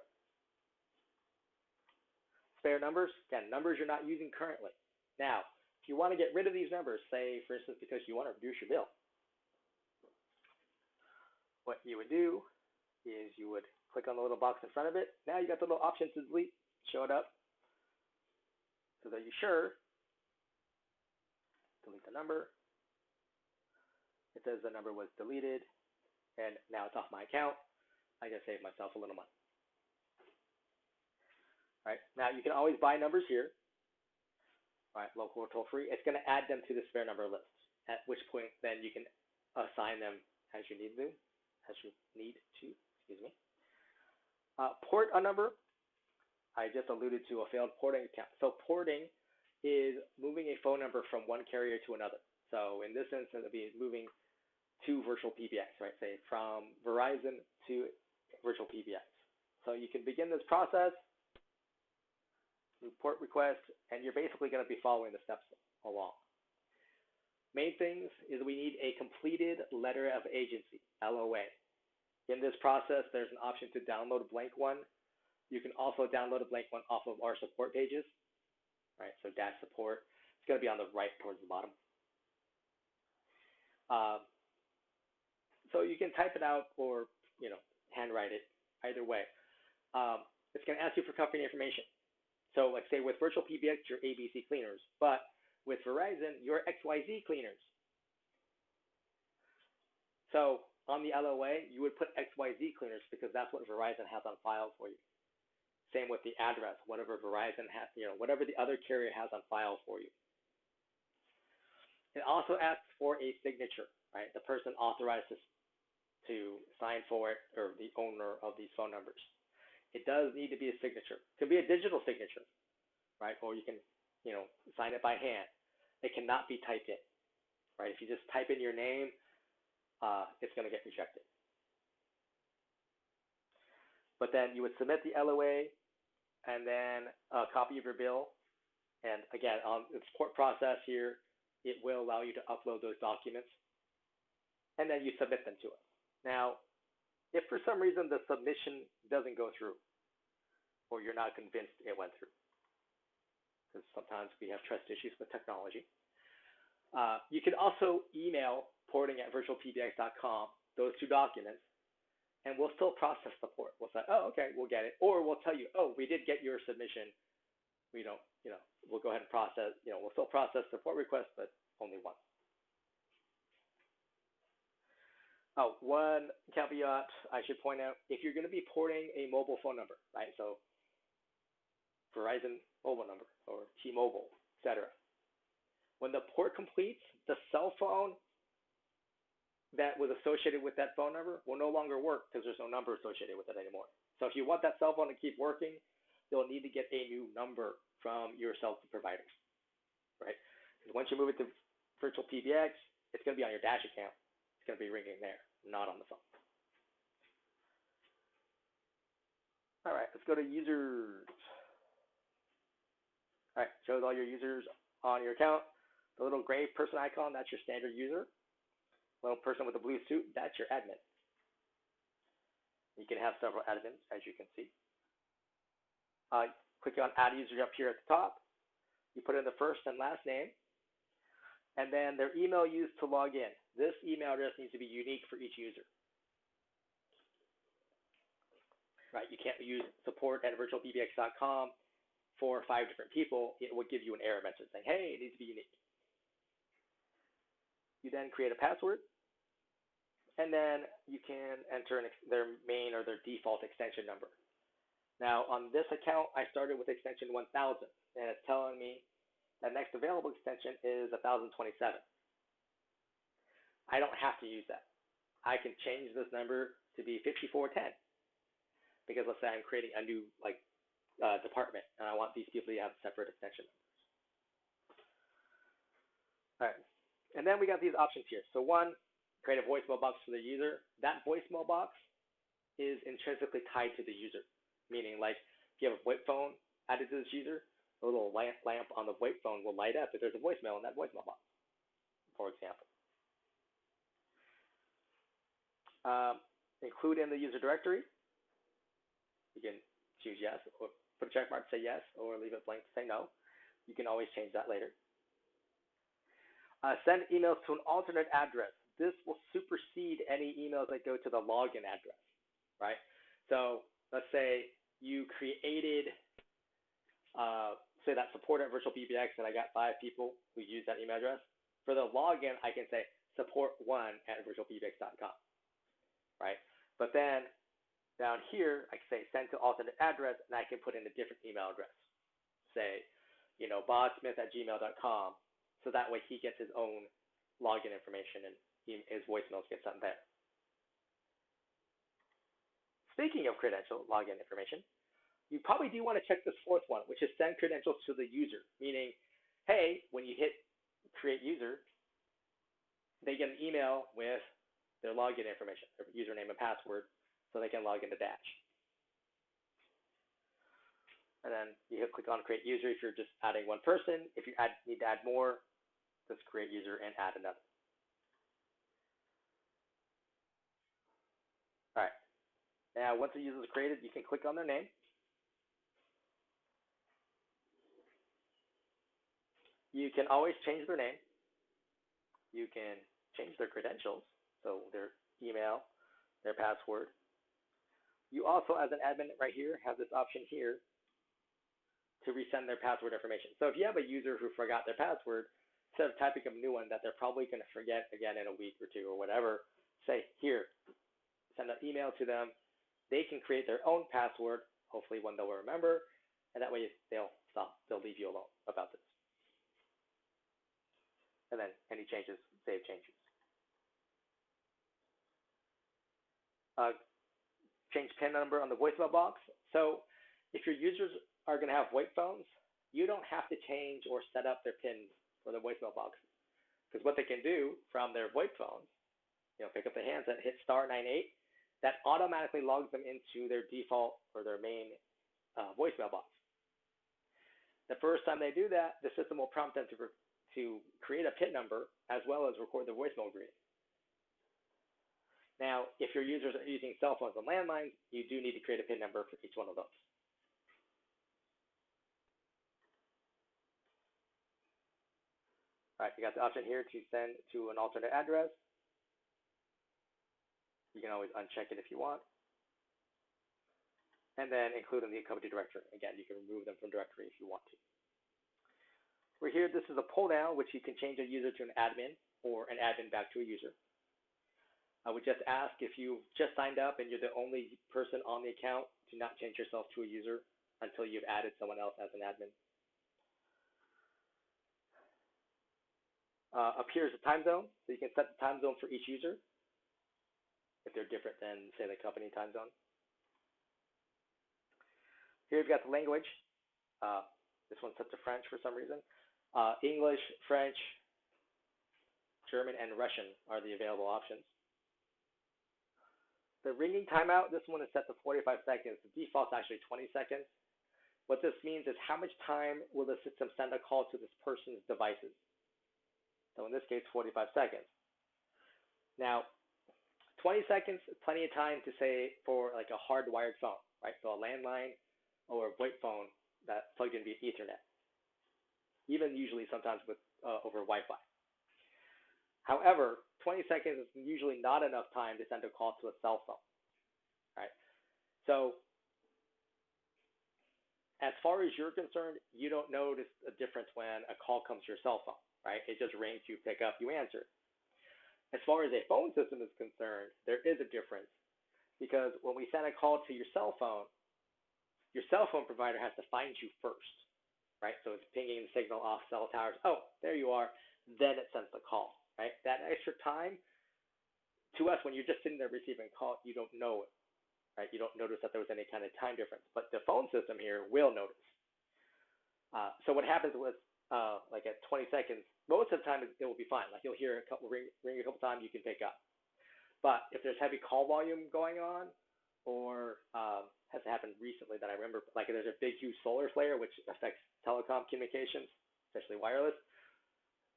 Speaker 1: Spare numbers, again, numbers you're not using currently. Now, if you want to get rid of these numbers, say, for instance, because you want to reduce your bill, what you would do is you would click on the little box in front of it. Now you got the little option to delete, show it up. So that you're sure, delete the number. It says the number was deleted, and now it's off my account. I just saved myself a little money. All right, now you can always buy numbers here. All right, local or toll free. It's going to add them to the spare number list, at which point then you can assign them as you need to, excuse me. Port a number. I just alluded to a failed porting account. So porting is moving a phone number from one carrier to another. So in this instance, it'll be moving to VirtualPBX, right? Say from Verizon to VirtualPBX. So you can begin this process, port request, and you're basically going to be following the steps along. Main things is we need a completed letter of agency, LOA. In this process, there's an option to download a blank one. You can also download a blank one off of our support pages, right? So dash support, it's going to be on the right towards the bottom. So you can type it out or, handwrite it, either way. It's going to ask you for company information. So like say with VirtualPBX, you're ABC Cleaners, but with Verizon, you're XYZ Cleaners. So on the LOA, you would put XYZ Cleaners because that's what Verizon has on file for you. Same with the address, whatever Verizon has, whatever the other carrier has on file for you. It also asks for a signature, right? The person authorized to sign for it, or the owner of these phone numbers. It does need to be a signature. It can be a digital signature, right? Or you can, sign it by hand. It cannot be typed in, right? If you just type in your name, it's going to get rejected. But then you would submit the LOA and then a copy of your bill. And again, on the support process here, it will allow you to upload those documents. And then you submit them to us. Now, if for some reason the submission doesn't go through, or you're not convinced it went through, because sometimes we have trust issues with technology, you can also email porting@virtualpbx.com those two documents, and we'll still process the port. We'll say, oh, okay, we'll get it. Or we'll tell you, oh, we did get your submission. We don't, we'll go ahead and process, we'll still process the port request, but only once. Oh, one caveat I should point out, if you're going to be porting a mobile phone number, right? So Verizon mobile number or T-Mobile, etc. When the port completes, the cell phone that was associated with that phone number will no longer work because there's no number associated with it anymore. So if you want that cell phone to keep working, you'll need to get a new number from your cell providers, right? Because once you move it to VirtualPBX, it's going to be on your Dash account. It's going to be ringing there, not on the phone. All right, let's go to users. All right, shows all your users on your account. The little gray person icon, that's your standard user. Little person with the blue suit, that's your admin. You can have several admins, as you can see. Click on Add User up here at the top. You put in the first and last name, and then their email used to log in. This email address needs to be unique for each user. Right? You can't use support@virtualpbx.com for 5 different people. It would give you an error message saying, hey, it needs to be unique. You then create a password, and then you can enter their main or their default extension number. Now, on this account, I started with extension 1000, and it's telling me that next available extension is 1027. I don't have to use that. I can change this number to be 5410, because let's say I'm creating a new department, and I want these people to have separate extension numbers. All right, and then we got these options here. So one, create a voicemail box for the user. That voicemail box is intrinsically tied to the user, meaning like if you have a VoIP phone added to this user, a little lamp on the VoIP phone will light up if there's a voicemail in that voicemail box, for example. Include in the user directory. You can choose yes, or put a check mark to say yes, or leave it blank to say no. You can always change that later. Send emails to an alternate address. This will supersede any emails that go to the login address, right? So let's say you created, say that support@virtualpbx, and I got 5 people who use that email address. For the login, I can say support1@virtualpbx.com, right? But then down here, I can say send to alternate address, and I can put in a different email address. Say, bodsmith@gmail.com, so that way he gets his own login information and his voicemails get sent there. Speaking of credential login information, you probably do want to check this fourth one, which is send credentials to the user, meaning, hey, when you hit create user, they get an email with their login information, their username and password, so they can log into Dash. And then you click on Create User if you're just adding one person. If you need to add more, just Create User and add another. All right. Now, once the user is created, you can click on their name. You can always change their name. You can change their credentials, so their email, their password. You also, as an admin right here, have this option here to resend their password information. So if you have a user who forgot their password, instead of typing a new one that they're probably going to forget again in a week or two or whatever, say, here, send an email to them. They can create their own password, hopefully one they'll remember, and that way they'll leave you alone about this. And then any changes, save changes. Change PIN number on the voicemail box. So if your users are going to have VoIP phones, you don't have to change or set up their PINs for their voicemail boxes. Because what they can do from their VoIP phones, pick up the handset, hit *98, that automatically logs them into their default or their main voicemail box. The first time they do that, the system will prompt them to create a PIN number as well as record the voicemail greeting. Now, if your users are using cell phones and landlines, you do need to create a PIN number for each one of those. All right, you got the option here to send to an alternate address. You can always uncheck it if you want. And then include in the company directory. Again, you can remove them from directory if you want to. We're here, this is a pull down, which you can change a user to an admin or an admin back to a user. I would just ask if you just signed up and you're the only person on the account, to not change yourself to a user until you've added someone else as an admin. Up here is the time zone, so you can set the time zone for each user if they're different than, say, the company time zone. Here we've got the language. This one's set to French for some reason. English, French, German, and Russian are the available options. The ringing timeout, this one is set to 45 seconds. The default is actually 20 seconds. What this means is how much time will the system send a call to this person's devices. So in this case, 45 seconds. Now, 20 seconds is plenty of time to say for like a hardwired phone, right? So a landline or a VoIP phone that's plugged in via Ethernet. Even usually sometimes with over Wi-Fi. However, 20 seconds is usually not enough time to send a call to a cell phone, right? So as far as you're concerned, you don't notice a difference when a call comes to your cell phone, right? It just rings, you pick up, you answer. As far as a phone system is concerned, there is a difference because when we send a call to your cell phone provider has to find you first, right? So it's pinging the signal off cell towers. Oh, there you are. Then it sends the call, right? That extra time, to us, when you're just sitting there receiving a call, you don't know it, right? You don't notice that there was any kind of time difference. But the phone system here will notice. So what happens with like at 20 seconds, most of the time it will be fine. Like you'll hear a couple ring a couple times, you can pick up. But if there's heavy call volume going on, or has happened recently that I remember, like there's a big, huge solar flare which affects telecom communications, especially wireless,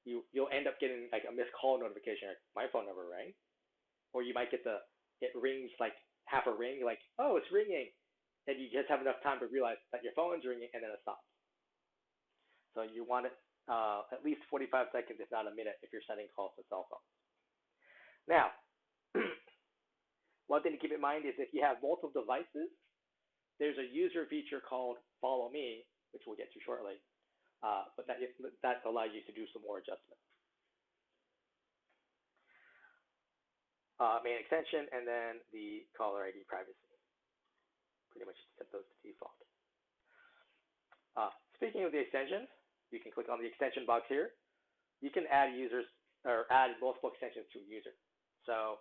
Speaker 1: you'll end up getting like a missed call notification. Like, my phone number rang, or you might get it rings like half a ring, like, oh, it's ringing, and you just have enough time to realize that your phone's ringing and then it stops. So you want it at least 45 seconds, if not a minute, if you're sending calls to cell phones. Now, one thing to keep in mind is if you have multiple devices, there's a user feature called Follow Me, which we'll get to shortly, but that allows you to do some more adjustments. Main extension, and then the caller ID privacy. Pretty much set those to default. Speaking of the extensions, you can click on the extension box here. You can add users or add multiple extensions to a user. So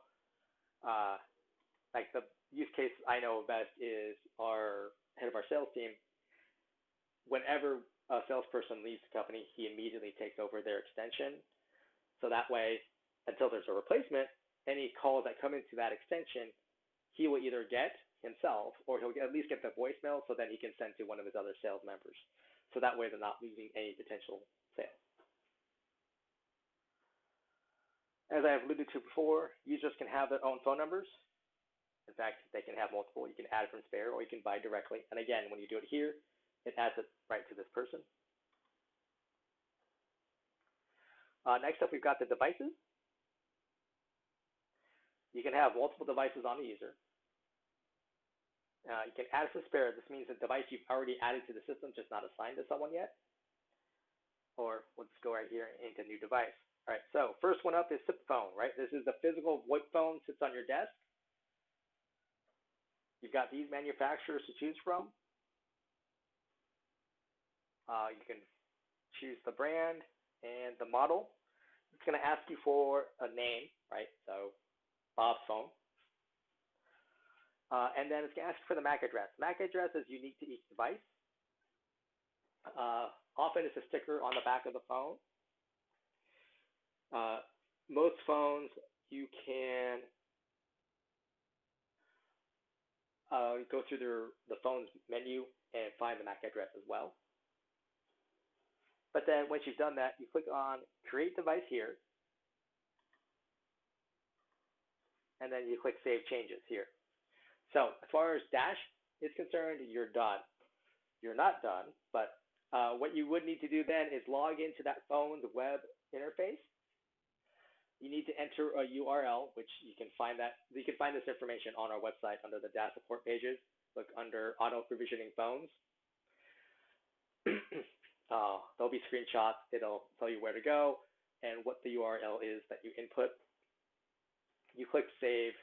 Speaker 1: like the use case I know best is our head of our sales team. Whenever a salesperson leaves the company, he immediately takes over their extension. So that way, until there's a replacement, any calls that come into that extension, he will either get himself or he'll at least get the voicemail so that he can send to one of his other sales members. So that way they're not losing any potential sales. As I have alluded to before, users can have their own phone numbers. In fact, they can have multiple. You can add from spare or you can buy directly. And again, when you do it here, it adds it right to this person. Next up, we've got the devices. You can have multiple devices on the user. You can add from spare. This means a device you've already added to the system, just not assigned to someone yet. Or let's go right here into new device. All right, so first one up is SIP phone, right? This is the physical VoIP phone, sits on your desk. You've got these manufacturers to choose from. You can choose the brand and the model. It's going to ask you for a name, right? So Bob's phone. And then it's going to ask for the MAC address. MAC address is unique to each device. Often it's a sticker on the back of the phone. Most phones, you can go through the phone's menu and find the MAC address as well. But then once you've done that, you click on Create Device here. And then you click Save Changes here. So as far as Dash is concerned, you're done. You're not done, but what you would need to do then is log into that phone's web interface. You need to enter a URL, which you can find this information on our website under the Dash support pages. Look under Auto Provisioning Phones. There'll be screenshots. It'll tell you where to go and what the URL is that you input. You click Save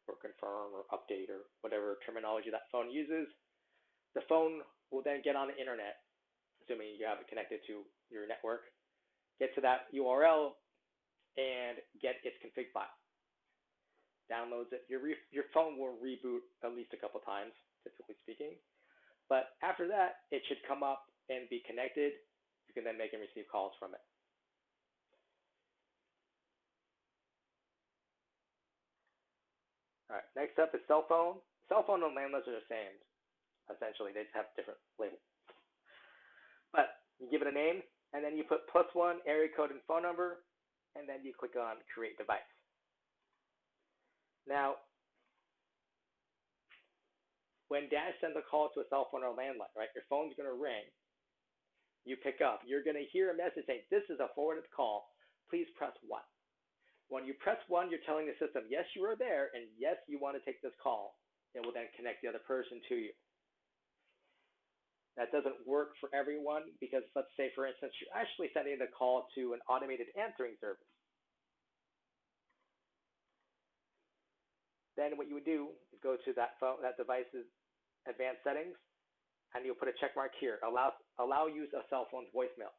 Speaker 1: or Confirm or Update or whatever terminology that phone uses. The phone will then get on the internet, assuming you have it connected to your network, get to that URL and get its config file. Downloads it. Your phone will reboot at least a couple times, typically speaking. But after that, it should come up and be connected. You can then make and receive calls from it. All right, next up is cell phone. Cell phone and landlines are the same, essentially. They just have different labels. But you give it a name, and then you put +1 area code and phone number, and then you click on Create Device. Now, when Dash sends a call to a cell phone or landline, right, your phone's going to ring. You pick up. You're going to hear a message saying, this is a forwarded call. Please press 1. When you press 1, you're telling the system, yes, you are there, and yes, you want to take this call. It will then connect the other person to you. That doesn't work for everyone because let's say, for instance, you're actually sending the call to an automated answering service. Then what you would do is go to that device's advanced settings, and you'll put a check mark here, allow use of cell phone's voicemail.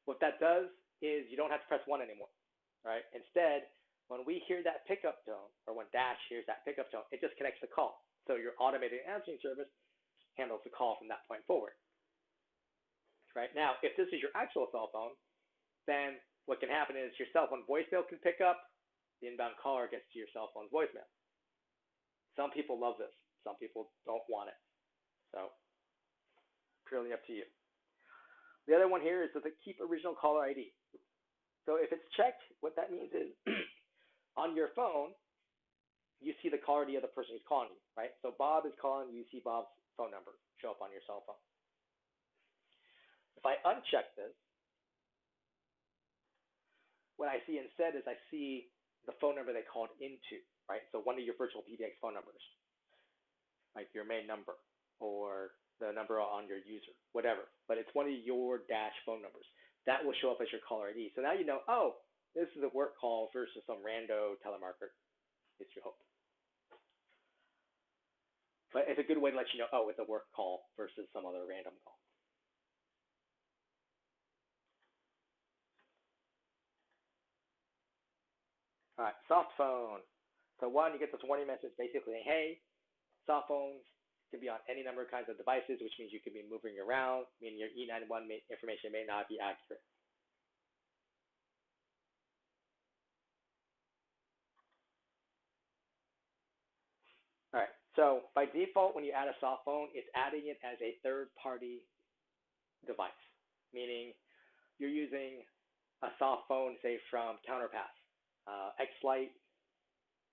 Speaker 1: What that does is you don't have to press 1 anymore, right? Instead, when we hear that pickup tone, or when Dash hears that pickup tone, it just connects the call. So your automated answering service handles the call from that point forward. Right now, if this is your actual cell phone, then what can happen is your cell phone voicemail can pick up, the inbound caller gets to your cell phone's voicemail. Some people love this. Some people don't want it. So purely up to you. The other one here is to keep original caller ID. So if it's checked, what that means is on your phone, you see the caller ID of the person who's calling you, right? So Bob is calling, you see Bob's phone number show up on your cell phone. If I uncheck this, what I see instead is I see the phone number they called into, right? So one of your VirtualPBX phone numbers, like your main number or the number on your user, whatever. But it's one of your Dash phone numbers. That will show up as your caller ID. So now you know, oh, this is a work call versus some rando telemarketer, is your hope. But it's a good way to let you know, oh, it's a work call versus some other random call. All right, soft phone. So one, you get this warning message basically saying, hey, soft phones can be on any number of kinds of devices, which means you could be moving around, meaning your E91 information may not be accurate. All right. So by default, when you add a soft phone, it's adding it as a third-party device, meaning you're using a soft phone, say from Counterpass. X-Lite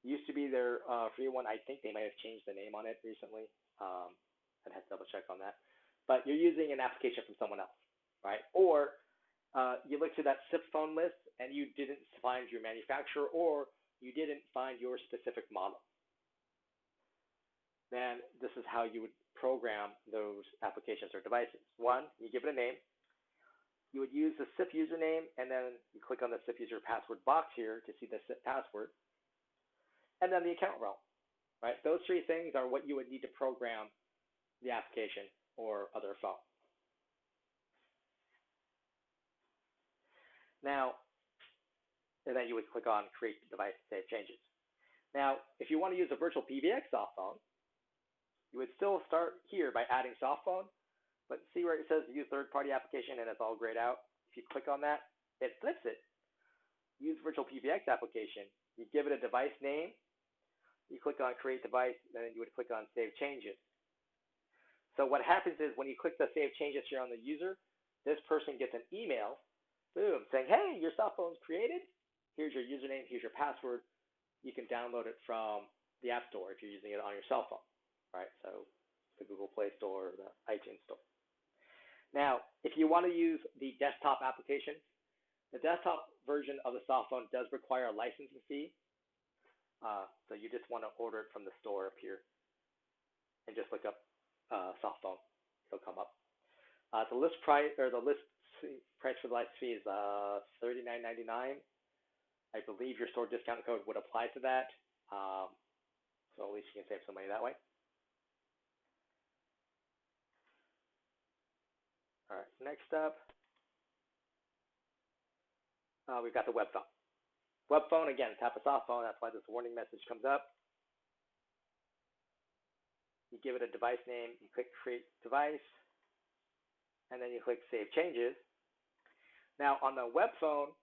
Speaker 1: used to be their free one. I think they might have changed the name on it recently. I'd have to double check on that. But you're using an application from someone else, right? Or you look to that SIP phone list and you didn't find your manufacturer or you didn't find your specific model. Then this is how you would program those applications or devices. One, you give it a name. You would use the SIP username, and then you click on the SIP user password box here to see the SIP password, and then the account role, right? Those three things are what you would need to program the application or other phone. Now, and then you would click on Create Device to Save Changes. Now, if you want to use a VirtualPBX soft phone, you would still start here by adding soft phone, but see where it says use third-party application and it's all grayed out? If you click on that, it flips it. Use VirtualPBX application. You give it a device name. You click on Create Device, and then you would click on Save Changes. So what happens is when you click the Save Changes here on the user, this person gets an email, boom, saying, hey, your soft phone's created. Here's your username. Here's your password. You can download it from the App Store if you're using it on your cell phone, right? So the Google Play Store or the iTunes Store. Now, if you want to use the desktop application, the desktop version of the soft phone does require a licensing fee. So you just want to order it from the store up here and just look up soft phone. It'll come up. The list price or the list price for the license fee is $39.99. I believe your store discount code would apply to that. So at least you can save some money that way. All right, next up, we've got the web phone. Web phone, again, tap a soft phone. That's why this warning message comes up. You give it a device name. You click Create Device, and then you click Save Changes. Now, on the web phone,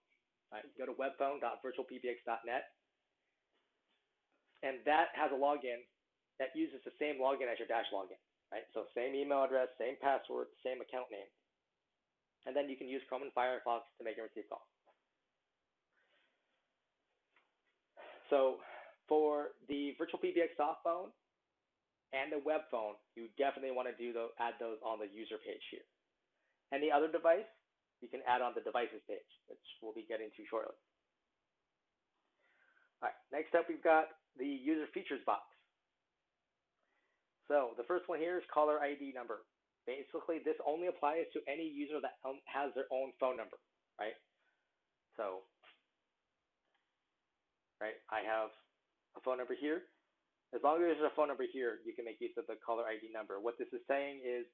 Speaker 1: you go to webphone.virtualpbx.net, and that has a login that uses the same login as your Dash login, right? So same email address, same password, same account name. And then you can use Chrome and Firefox to make and receive calls. So for the VirtualPBX soft phone and the web phone, you definitely want to add those on the user page here. Any other device, you can add on the devices page, which we'll be getting to shortly. All right, next up, we've got the user features box. So the first one here is caller ID number. Basically, this only applies to any user that has their own phone number, right? So, right, I have a phone number here. As long as there's a phone number here, you can make use of the caller ID number. What this is saying is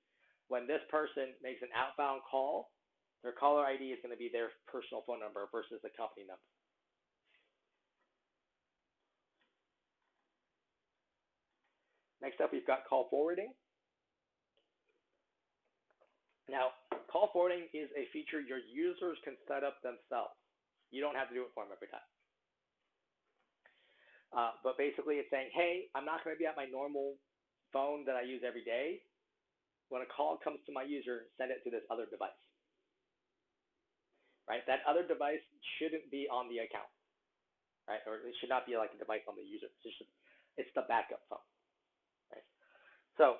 Speaker 1: when this person makes an outbound call, their caller ID is going to be their personal phone number versus the company number. Next up, we've got call forwarding. Now, call forwarding is a feature your users can set up themselves. You don't have to do it for them every time. But basically, it's saying, hey, I'm not going to be at my normal phone that I use every day. When a call comes to my user, send it to this other device. Right? That other device shouldn't be on the account, right? Or it should not be like a device on the user. It's the backup phone, right? So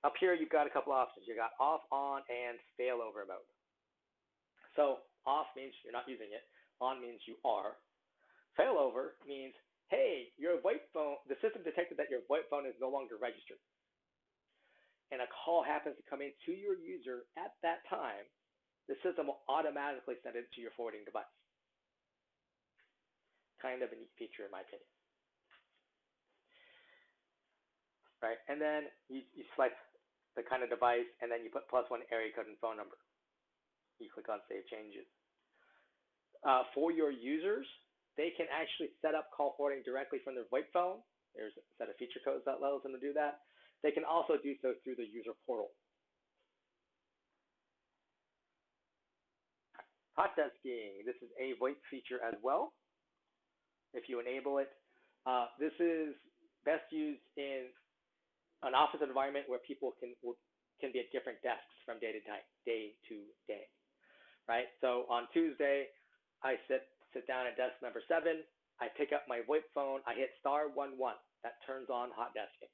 Speaker 1: up here, you've got a couple options. You got off, on, and failover mode. So off means you're not using it. On means you are. Failover means, hey, your VoIP phone, the system detected that your VoIP phone is no longer registered. And a call happens to come in to your user at that time, the system will automatically send it to your forwarding device. Kind of a neat feature in my opinion. Right, and then you select the kind of device, and then you put +1 area code and phone number. You click on Save Changes. For your users, they can actually set up call forwarding directly from their VoIP phone. There's a set of feature codes that allows them to do that. They can also do so through the user portal. Hot desking. This is a VoIP feature as well. If you enable it, this is best used in an office environment where people can be at different desks from day to day, right? So on Tuesday, I sit down at desk number 7. I pick up my VoIP phone. I hit *11. That turns on hot desking.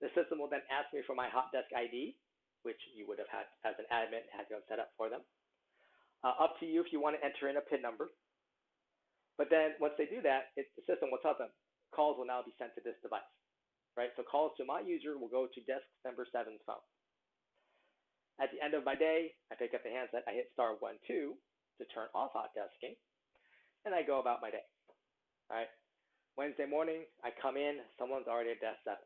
Speaker 1: The system will then ask me for my hot desk ID, which you would have had as an admin, had to go set up for them. Up to you if you want to enter in a PIN number. But then once they do that, the system will tell them calls will now be sent to this device, right? So calls to my user will go to desk number 7's phone. At the end of my day, I pick up the handset, I hit *12 to turn off hot desking, and I go about my day, right? Wednesday morning, I come in, someone's already at desk 7.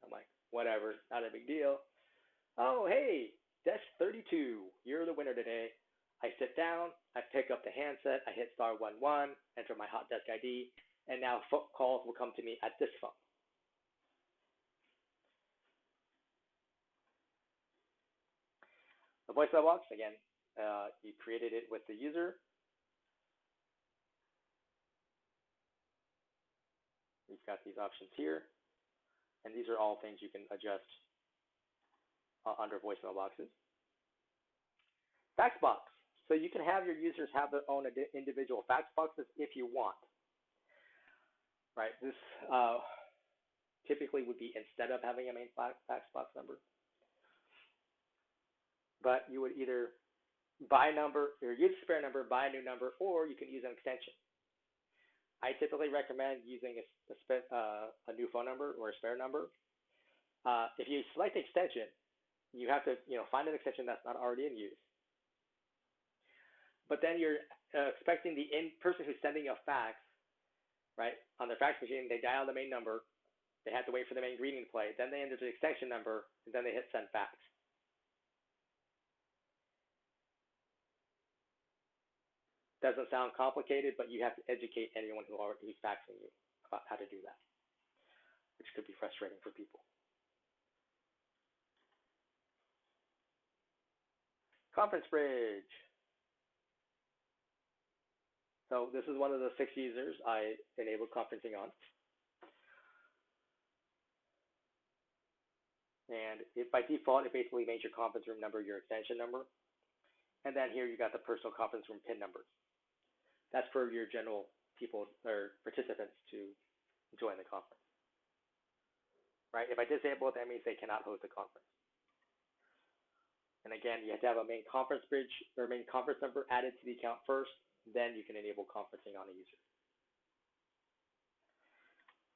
Speaker 1: I'm like, whatever, not a big deal. Oh, hey, desk 32, you're the winner today. I sit down, I pick up the handset, I hit *11, enter my hot desk ID, and now calls will come to me at this phone. The voicemail box, again, you created it with the user. You've got these options here, and these are all things you can adjust under voicemail boxes. Fax box. So you can have your users have their own individual fax boxes if you want, right? This typically would be instead of having a main fax box number. But you would either buy a number or use a spare number, buy a new number, or you can use an extension. I typically recommend using a new phone number or a spare number. If you select the extension, you have to find an extension that's not already in use. But then you're expecting the person who's sending a fax, right, on their fax machine, they dial the main number, they have to wait for the main greeting to play, then they enter the extension number, and then they hit send fax. Doesn't sound complicated, but you have to educate anyone who's faxing you about how to do that, which could be frustrating for people. Conference Bridge. So this is one of the 6 users I enabled conferencing on. And by default, it basically makes your conference room number your extension number. And then here you got the personal conference room PIN numbers. That's for your general people or participants to join the conference. Right? If I disable it, that means they cannot host a conference. And again, you have to have a main conference bridge or main conference number added to the account first, then you can enable conferencing on a user.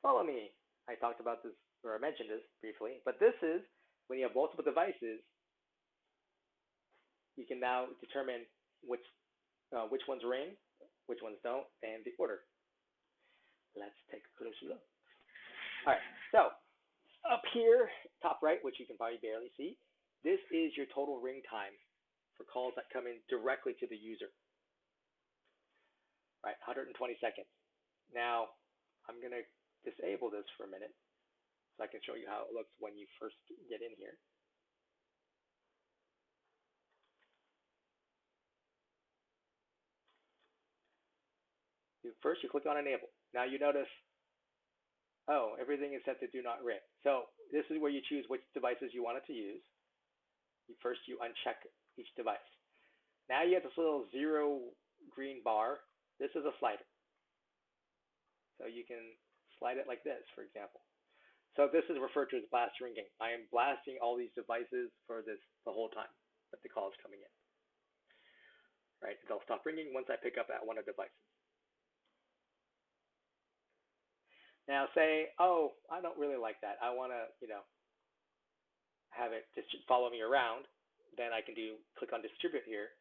Speaker 1: Follow me. I talked about this, or I mentioned this briefly, but this is when you have multiple devices, you can now determine which ones ring, which ones don't, and the order. Let's take a closer look. All right, so up here, top right, which you can probably barely see, this is your total ring time for calls that come in directly to the user. Right, 120 seconds. Now, I'm going to disable this for a minute so I can show you how it looks when you first get in here. First, you click on Enable. Now you notice, oh, everything is set to Do Not Ring. So this is where you choose which devices you want it to use. First, you uncheck each device. Now you have this little 0 green bar. This is a slider. So you can slide it like this, for example. So this is referred to as blast ringing. I am blasting all these devices for the whole time that the call is coming in. Right? They'll stop ringing once I pick up at one of the devices. Now say, oh, I don't really like that. I want to, have it just follow me around. Then I can click on distribute here.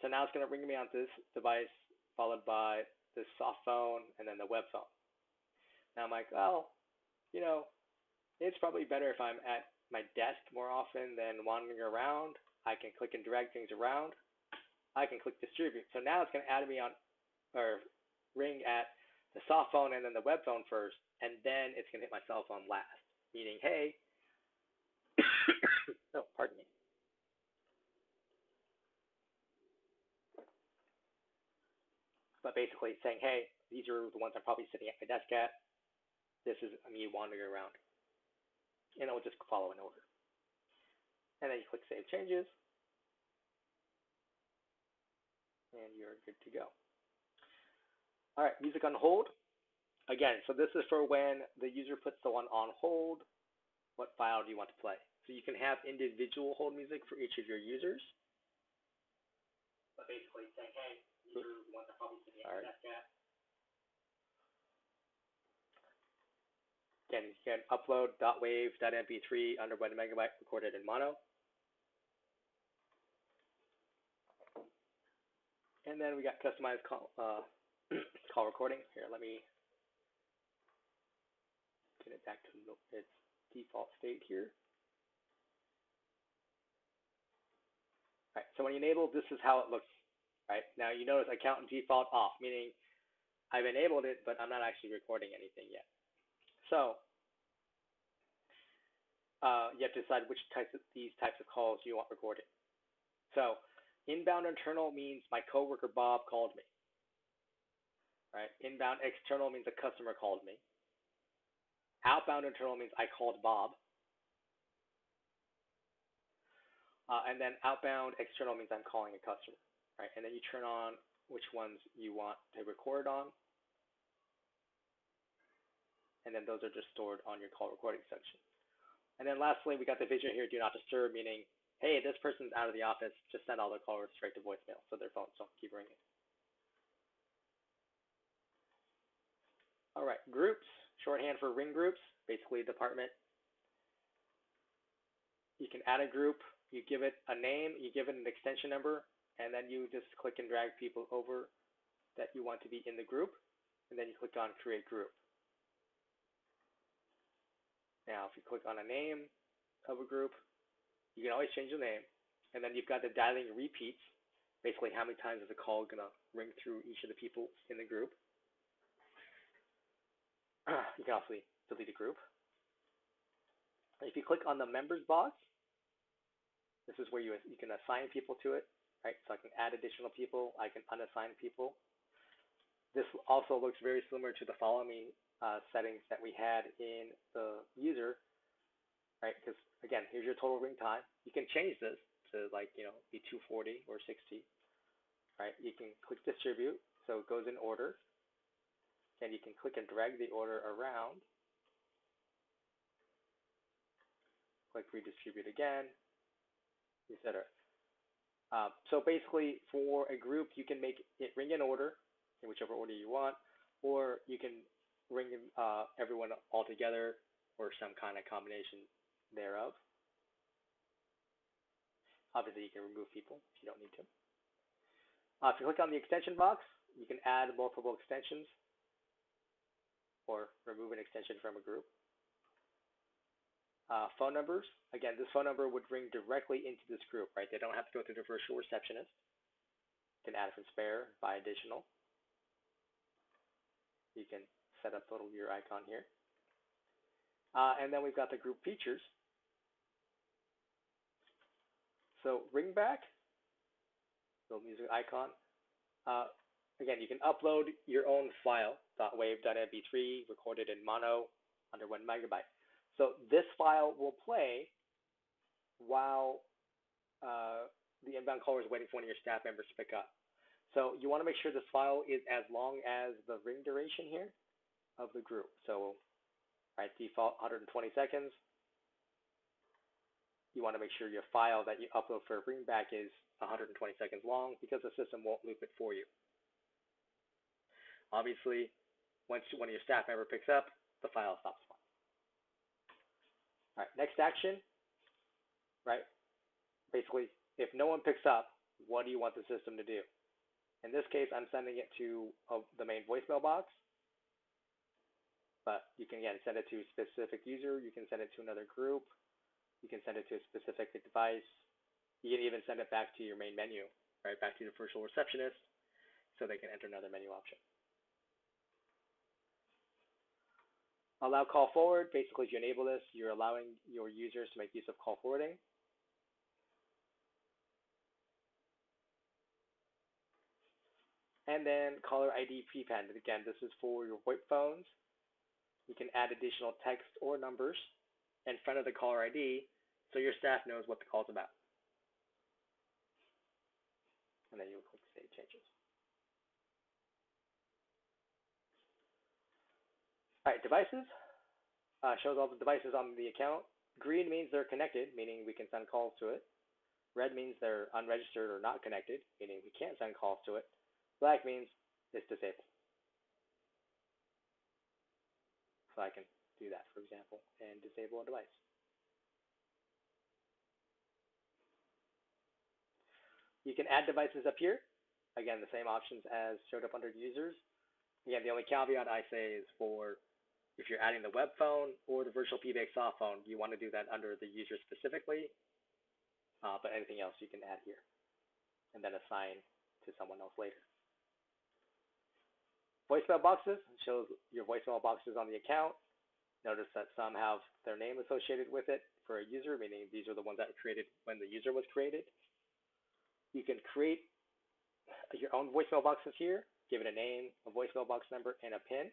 Speaker 1: So now it's going to ring me on this device, followed by the soft phone, and then the web phone. Now I'm like, well, it's probably better if I'm at my desk more often than wandering around. I can click and drag things around. I can click distribute. So now it's going to add me on, or ring at the soft phone and then the web phone first, and then it's going to hit my cell phone last, meaning, hey, oh, pardon me. But basically saying, hey, these are the ones I'm probably sitting at my desk at. This is me wandering around. And it will just follow in order. And then you click Save Changes. And you're good to go. All right, music on hold. Again, so this is for when the user puts the one on hold. What file do you want to play? So you can have individual hold music for each of your users. But basically saying, hey, user wants to probably see the that chat. Again, you can upload .wave.mp3 under 1 megabyte recorded in mono. And then we got customized call, call recording. Here, let me get it back to its default state here. All right, so when you enable, this is how it looks. Right, now you notice account default off, meaning I've enabled it, but I'm not actually recording anything yet. So you have to decide which these types of calls you want recorded. So inbound internal means my coworker Bob called me. Right? Inbound external means a customer called me. Outbound internal means I called Bob. And then outbound external means I'm calling a customer. Right? And then you turn on which ones you want to record on. And then those are just stored on your call recording section. And then lastly, we got the vision here, do not disturb, meaning, hey, this person's out of the office, just send all the callers straight to voicemail so their phones don't keep ringing. All right, groups, shorthand for ring groups, basically a department. You can add a group, you give it a name, you give it an extension number, and then you just click and drag people over that you want to be in the group, and then you click on Create Group. Now, if you click on a name of a group, you can always change the name, and then you've got the dialing repeats, basically how many times is a call going to ring through each of the people in the group. You can also delete a group. If you click on the members box, this is where you can assign people to it, right? So I can add additional people, I can unassign people. This also looks very similar to the follow me settings that we had in the user, right? Because again, here's your total ring time. You can change this to like, be 240 or 60, right? You can click distribute, so it goes in order. And you can click and drag the order around. Click redistribute again, etc. So basically, for a group, you can make it ring in order, in whichever order you want, or you can ring everyone all together, or some kind of combination thereof. Obviously, you can remove people if you don't need to. If you click on the extension box, you can add multiple extensions or remove an extension from a group. Phone numbers, again, this phone number would ring directly into this group, right? They don't have to go through the virtual receptionist. You can add from spare, buy additional. You can set up your icon here. And then we've got the group features. So ring back, little music icon. Again, you can upload your own file, .wave.mp3, recorded in mono, under 1 megabyte. So this file will play while the inbound caller is waiting for one of your staff members to pick up. So you want to make sure this file is as long as the ring duration here of the group. So right, default 120 seconds. You want to make sure your file that you upload for ring back is 120 seconds long, because the system won't loop it for you. Obviously, once one of your staff member picks up, the file stops. All right, next action, right? Basically, if no one picks up, what do you want the system to do? In this case, I'm sending it to the main voicemail box, but you can, again, send it to a specific user. You can send it to another group. You can send it to a specific device. You can even send it back to your main menu, right, back to the virtual receptionist, so they can enter another menu option. Allow call forward. Basically, if you enable this, you're allowing your users to make use of call forwarding. And then caller ID prepend. Again, this is for your VoIP phones. You can add additional text or numbers in front of the caller ID so your staff knows what the call is about. And then you'll click Save Changes. All right, devices. Shows all the devices on the account. Green means they're connected, meaning we can send calls to it. Red means they're unregistered or not connected, meaning we can't send calls to it. Black means it's disabled. So I can do that, for example, and disable a device. You can add devices up here. Again, the same options as showed up under users. Again, the only caveat I say is for if you're adding the web phone or the VirtualPBX soft phone, you want to do that under the user specifically, but anything else you can add here and then assign to someone else later. Voicemail boxes shows your voicemail boxes on the account. Notice that some have their name associated with it for a user, meaning these are the ones that were created when the user was created. You can create your own voicemail boxes here, give it a name, a voicemail box number, and a PIN.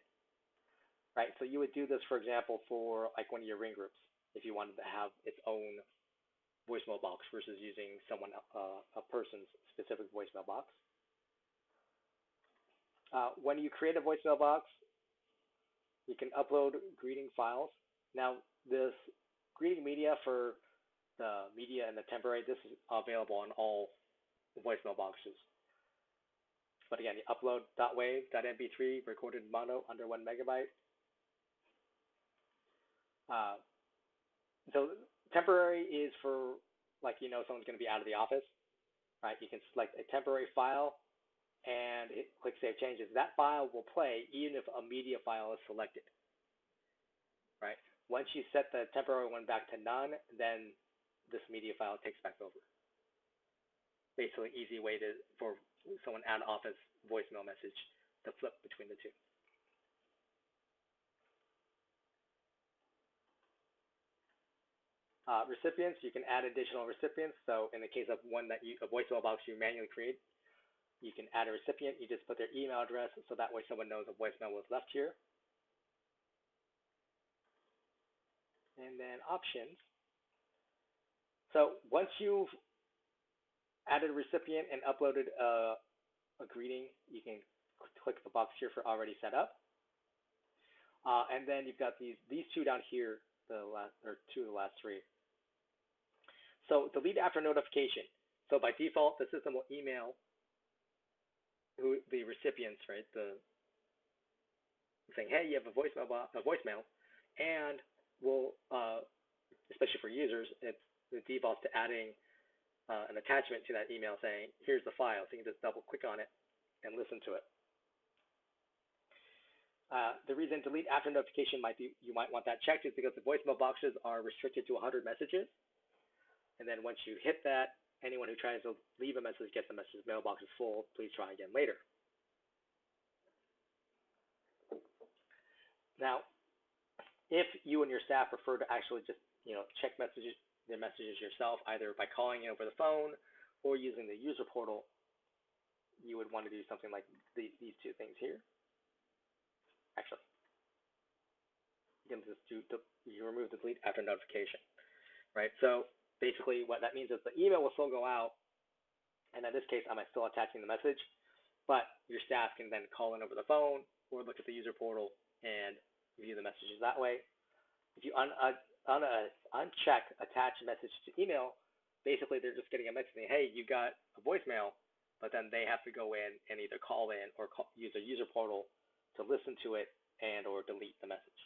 Speaker 1: Right, so you would do this, for example, for like one of your ring groups, if you wanted to have its own voicemail box versus using someone, a person's specific voicemail box. When you create a voicemail box, you can upload greeting files. Now, this greeting media for the media and the temporary, this is available on all voicemail boxes. But again, you upload .wav, .mp3, recorded mono under 1 megabyte. So temporary is for, like, you know, someone's going to be out of the office, right? You can select a temporary file and click Save Changes. That file will play even if a media file is selected, right? Once you set the temporary one back to none, then this media file takes back over. Basically, easy way for someone out of office voicemail message to flip between the two. Recipients, you can add additional recipients. So in the case of a voicemail box you manually create, you can add a recipient. You just put their email address, so that way someone knows a voicemail was left here. And then options. So once you've added a recipient and uploaded a greeting, you can click the box here for already set up. And then you've got these two down here, two of the last three. So delete after notification. So by default, the system will email the recipients, right? Saying, hey, you have a voicemail, and will, especially for users, it defaults to adding an attachment to that email saying, here's the file. So you can just double click on it and listen to it. The reason delete after notification you might want that checked is because the voicemail boxes are restricted to 100 messages. And then once you hit that, anyone who tries to leave a message gets the message, mailbox is full, please try again later. Now, if you and your staff prefer to actually just, check their messages yourself, either by calling in over the phone or using the user portal, you would want to do something like these two things here. Actually, you can just you remove the delete after notification, right? So basically what that means is the email will still go out, and in this case, I'm still attaching the message, but your staff can then call in over the phone or look at the user portal and view the messages that way. If you uncheck attach message to email, basically they're just getting a message saying, hey, you got a voicemail, but then they have to go in and either call in or use a user portal to listen to it and or delete the message.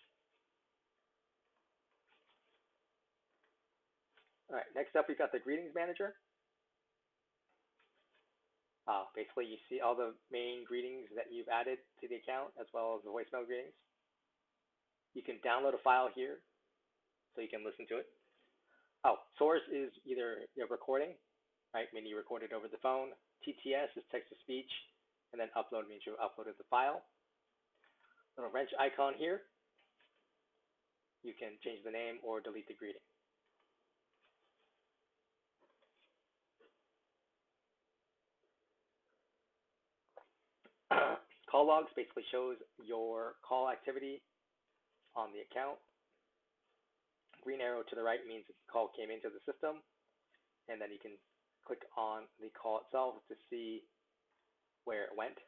Speaker 1: All right, next up, we've got the Greetings Manager. Basically, you see all the main greetings that you've added to the account, as well as the voicemail greetings. You can download a file here, so you can listen to it. Source is either your recording, right, meaning you recorded over the phone. TTS is text-to-speech, and then upload means you uploaded the file. Little wrench icon here. You can change the name or delete the greeting. Call logs basically shows your call activity on the account. Green arrow to the right means the call came into the system, and then you can click on the call itself to see where it went.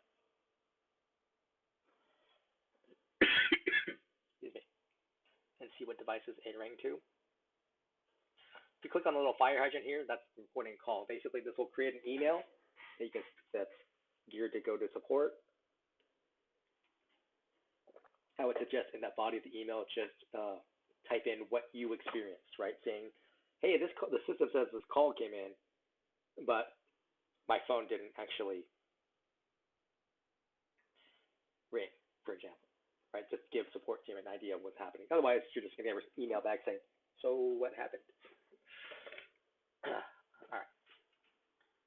Speaker 1: Excuse me. And see what devices it rang to. If you click on the little fire hydrant here, that's the reporting call. Basically, this will create an email that's geared to go to support. I would suggest in that body of the email, just type in what you experienced, right? Saying, hey, the system says this call came in, but my phone didn't actually ring, for example, right? Just give support team an idea of what's happening. Otherwise, you're just going to get an email back saying, so what happened? All right.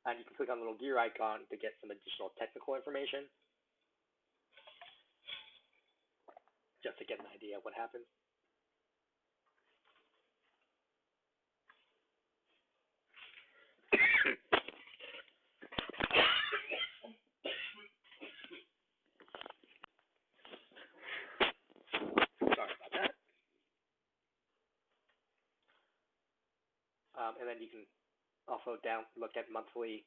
Speaker 1: And you can click on the little gear icon to get some additional technical information, just to get an idea of what happened. Sorry about that. And then you can also look at monthly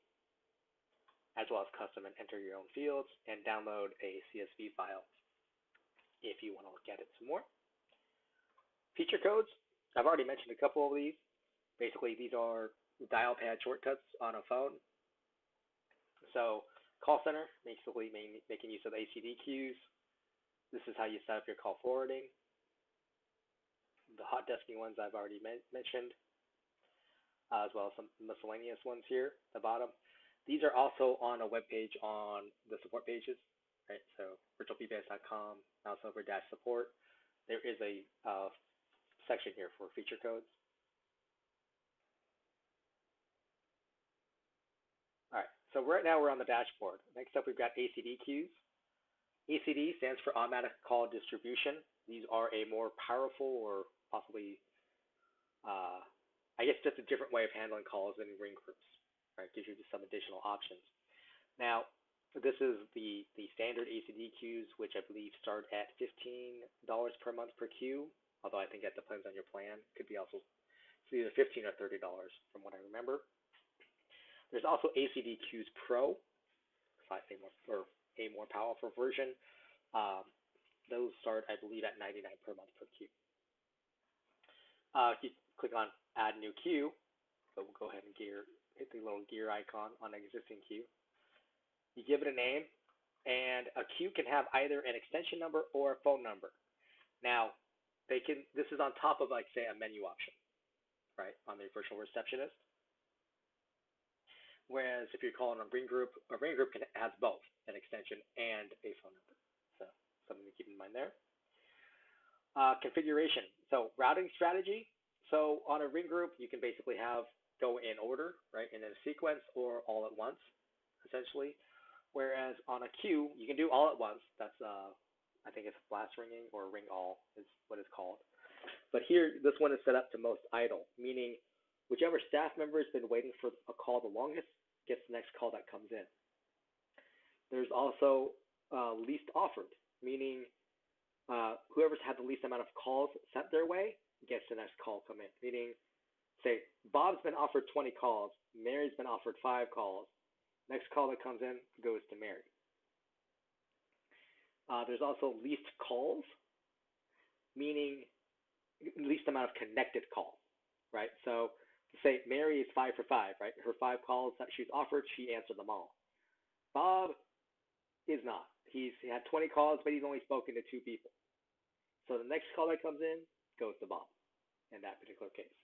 Speaker 1: as well as custom and enter your own fields and download a CSV file if you want to look at it some more. Feature codes, I've already mentioned a couple of these. Basically, these are dial pad shortcuts on a phone. So call center, basically making use of ACD queues. This is how you set up your call forwarding. The hot desking ones I've already mentioned, as well as some miscellaneous ones here at the bottom. These are also on a web page on the support pages, right? So VirtualPBX.com, mouse over -support. There is a section here for feature codes. All right, so right now we're on the dashboard. Next up, we've got ACD queues. ACD stands for automatic call distribution. These are a more powerful or possibly, I guess, just a different way of handling calls in ring groups. Right, gives you just some additional options. Now, this is the standard ACD queues, which I believe start at $15 per month per queue, although I think that depends on your plan. Could be also, it's either $15 or $30 from what I remember. There's also ACD queues Pro, slightly more, or a more powerful version. Those start, I believe, at $99 per month per queue. If you click on Add New Queue, so we'll go ahead and hit the little gear icon on an existing queue. You give it a name, and a queue can have either an extension number or a phone number. Now, this is on top of, like, say, a menu option, right, on the virtual receptionist. Whereas if you're calling a ring group has both an extension and a phone number. So something to keep in mind there. Configuration. So routing strategy. So on a ring group, you can basically go in order, right, in a sequence or all at once, essentially. Whereas on a queue, you can do all at once. That's, I think it's blast ringing or ring all is what it's called. But here, this one is set up to most idle, meaning whichever staff member has been waiting for a call the longest gets the next call that comes in. There's also least offered, meaning whoever's had the least amount of calls sent their way gets the next call come in, meaning, say, Bob's been offered 20 calls, Mary's been offered 5 calls. Next call that comes in goes to Mary. There's also least calls, meaning least amount of connected calls, right? So say Mary is 5 for 5, right? Her 5 calls that she's offered, she answered them all. Bob is not. He had 20 calls, but he's only spoken to 2 people. So the next call that comes in goes to Bob in that particular case.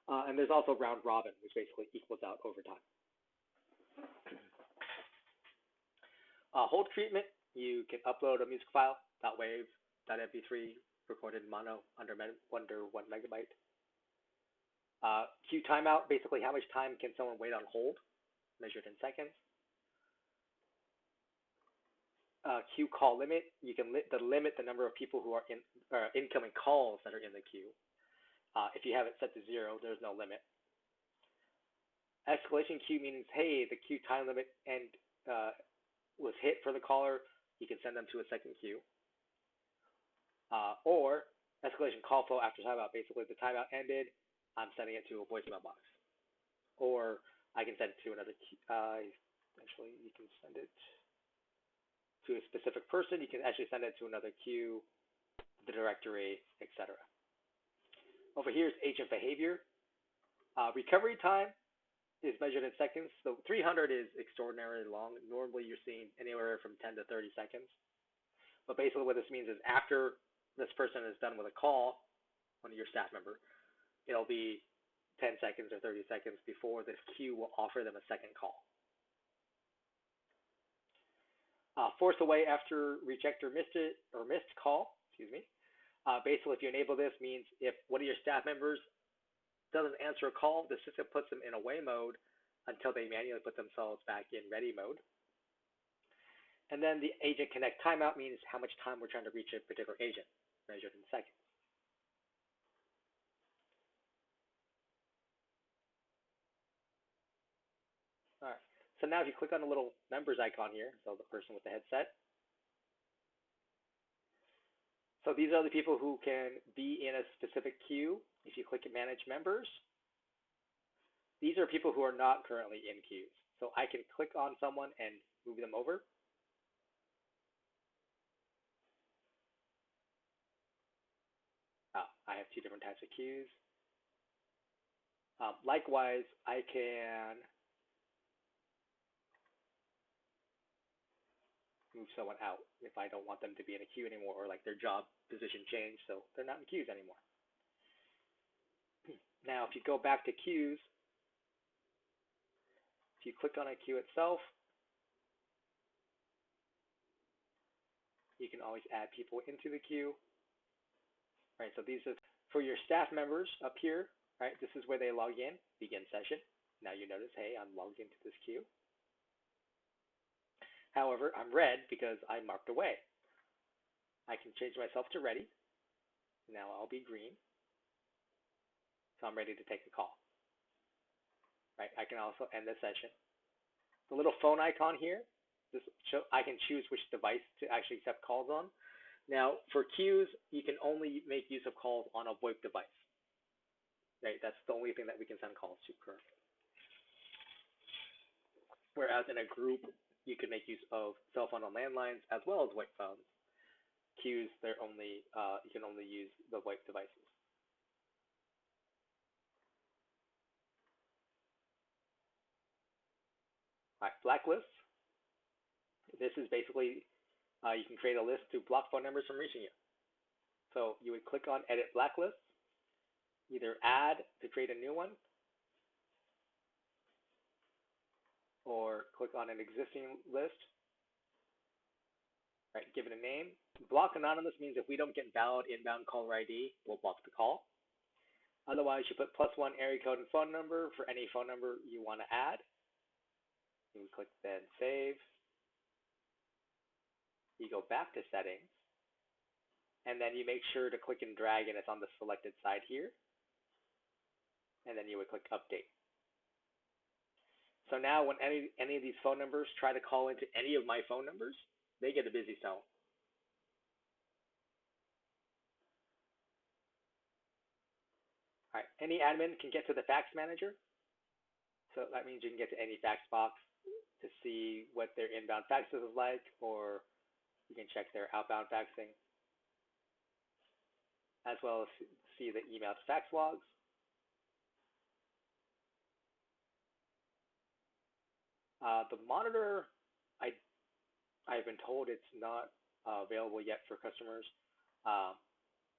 Speaker 1: And there's also round robin, which basically equals out over time. Hold treatment, you can upload a music file, .wav, .mp3, recorded mono under 1 megabyte. Queue timeout, basically how much time can someone wait on hold, measured in seconds. Queue call limit, you can limit the number of people who are incoming calls that are in the queue. If you have it set to 0, there's no limit. Escalation queue means, hey, the queue time limit was hit for the caller, you can send them to a second queue. Or escalation call flow after timeout. Basically, the timeout ended. I'm sending it to a voicemail box. Or I can send it to another queue. Actually, you can send it to a specific person. You can actually send it to another queue, the directory, etc. Over here is agent behavior. Recovery time is measured in seconds. So 300 is extraordinarily long. Normally, you're seeing anywhere from 10 to 30 seconds. But basically, what this means is after this person is done with a call, one of your staff member, it'll be 10 seconds or 30 seconds before this queue will offer them a second call. Force away after reject or missed call, excuse me. Basically, if you enable this, means if one of your staff members doesn't answer a call, the system puts them in away mode until they manually put themselves back in ready mode. And then the agent connect timeout means how much time we're trying to reach a particular agent, measured in seconds. All right. So now if you click on the little members icon here, so the person with the headset. So these are the people who can be in a specific queue. If you click manage members, these are people who are not currently in queues. So I can click on someone and move them over. I have two different types of queues. Likewise, I can move someone out if I don't want them to be in a queue anymore, or like their job position changed, so they're not in queues anymore. Now, if you go back to queues, if you click on a queue itself, you can always add people into the queue. Right, so these are for your staff members up here. Right, this is where they log in, begin session. Now you notice, hey, I'm logged into this queue. However, I'm red because I marked away. I can change myself to ready. Now I'll be green. So I'm ready to take a call. Right, I can also end the session. The little phone icon here, I can choose which device to actually accept calls on. Now, for queues, you can only make use of calls on a VoIP device. Right, that's the only thing that we can send calls to currently. Whereas in a group, you can make use of cell phone and landlines as well as VoIP phones. Queues, you can only use the VoIP devices. All right, blacklists. This is basically, you can create a list to block phone numbers from reaching you. So you would click on Edit Blacklist, either add to create a new one, or click on an existing list. Right, give it a name. Block anonymous means if we don't get valid inbound caller ID, we'll block the call. Otherwise, you put +1 area code and phone number for any phone number you want to add. You would click then save. You go back to settings, and then you make sure to click and drag, and it's on the selected side here. And then you would click update. So now when any of these phone numbers try to call into any of my phone numbers, they get a busy zone. All right, any admin can get to the fax manager. So that means you can get to any fax box to see what their inbound faxes is like, or you can check their outbound faxing, as well as see the email to fax logs. The monitor, I've been told it's not available yet for customers.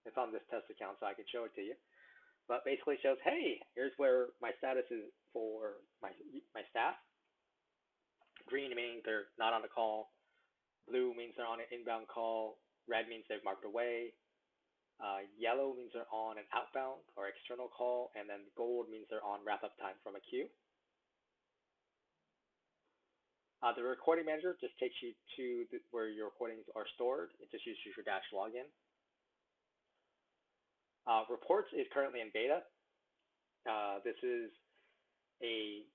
Speaker 1: It's on this test account, so I can show it to you. But basically shows, hey, here's where my status is for my staff. Green meaning they're not on the call. Blue means they're on an inbound call. Red means they've marked away. Yellow means they're on an outbound or external call. And then gold means they're on wrap-up time from a queue. The recording manager just takes you to where your recordings are stored. It just uses your Dash login. Reports is currently in beta. This is a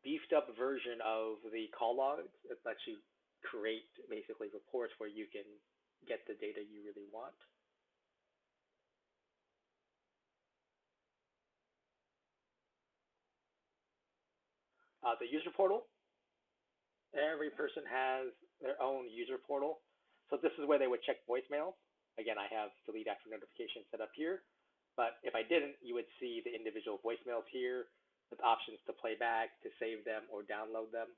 Speaker 1: beefed up version of the call logs. It lets you create basically reports where you can get the data you really want. The user portal, every person has their own user portal. So this is where they would check voicemails. Again, I have delete after notification set up here. But if I didn't, you would see the individual voicemails here with options to play back, to save them, or download them.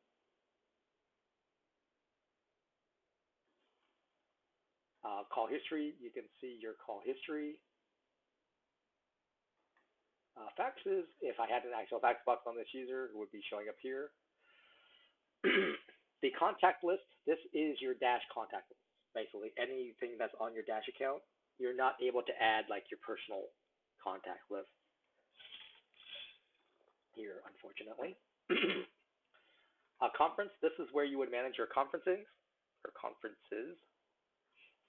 Speaker 1: Call history, you can see your call history. Faxes, if I had an actual fax box on this user, it would be showing up here. The contact list, this is your Dash contact list. Basically, anything that's on your Dash account, you're not able to add like your personal contact list here, unfortunately. Conference, this is where you would manage your conferences.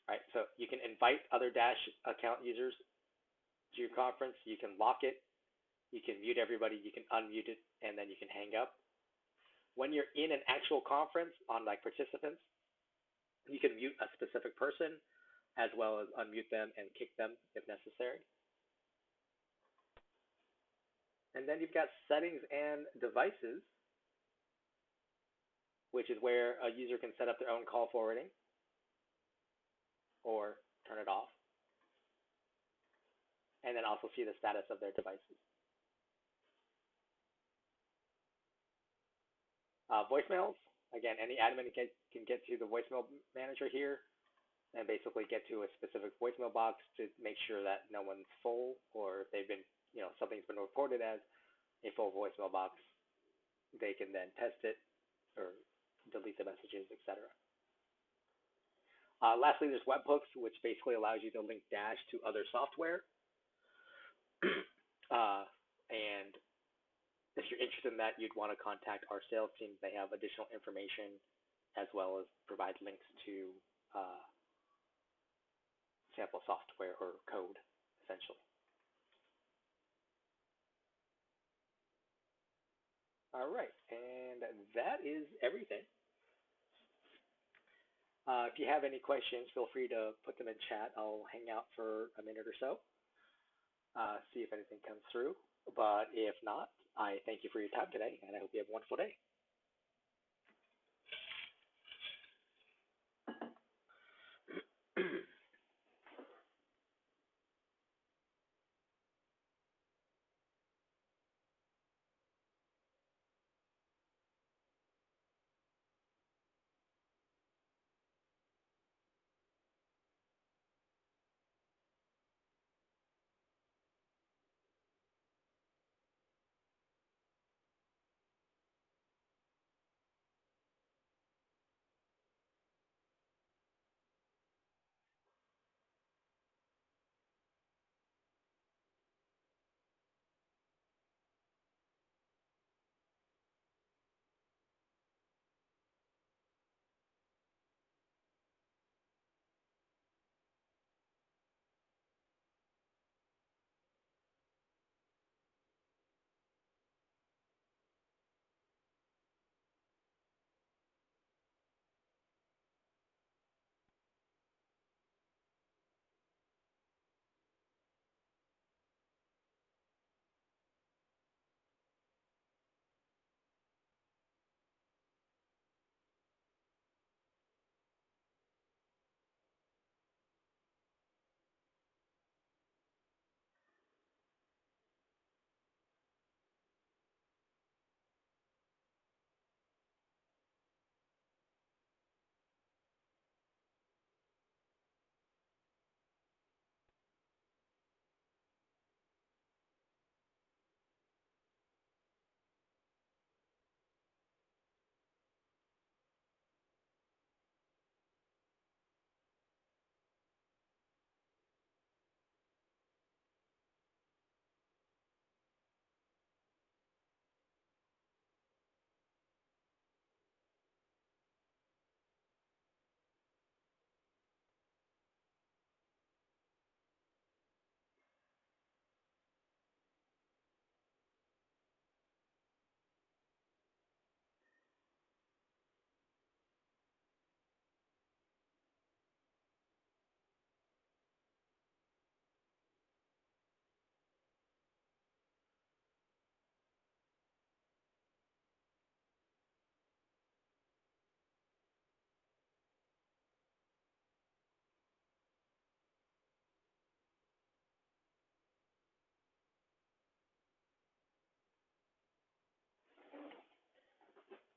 Speaker 1: Right, so you can invite other Dash account users to your conference. You can lock it. You can mute everybody. You can unmute it, and then you can hang up. When you're in an actual conference on like participants, you can mute a specific person as well as unmute them and kick them if necessary. And then you've got settings and devices, which is where a user can set up their own call forwarding or turn it off. And then also see the status of their devices. Voicemails, again, any admin can get to the voicemail manager here and basically get to a specific voicemail box to make sure that no one's full, or if they've been, something's been reported as a full voicemail box, they can then test it or delete the messages, etc. Lastly, there's webhooks, which basically allows you to link Dash to other software. And if you're interested in that, you'd want to contact our sales team. They have additional information as well as provide links to sample software or code, essentially. All right, and that is everything. If you have any questions, feel free to put them in chat. I'll hang out for a minute or so, see if anything comes through. But if not, I thank you for your time today, and I hope you have a wonderful day.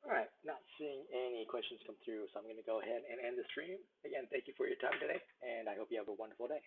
Speaker 1: All right, not seeing any questions come through, so I'm going to go ahead and end the stream. Again, thank you for your time today, and I hope you have a wonderful day.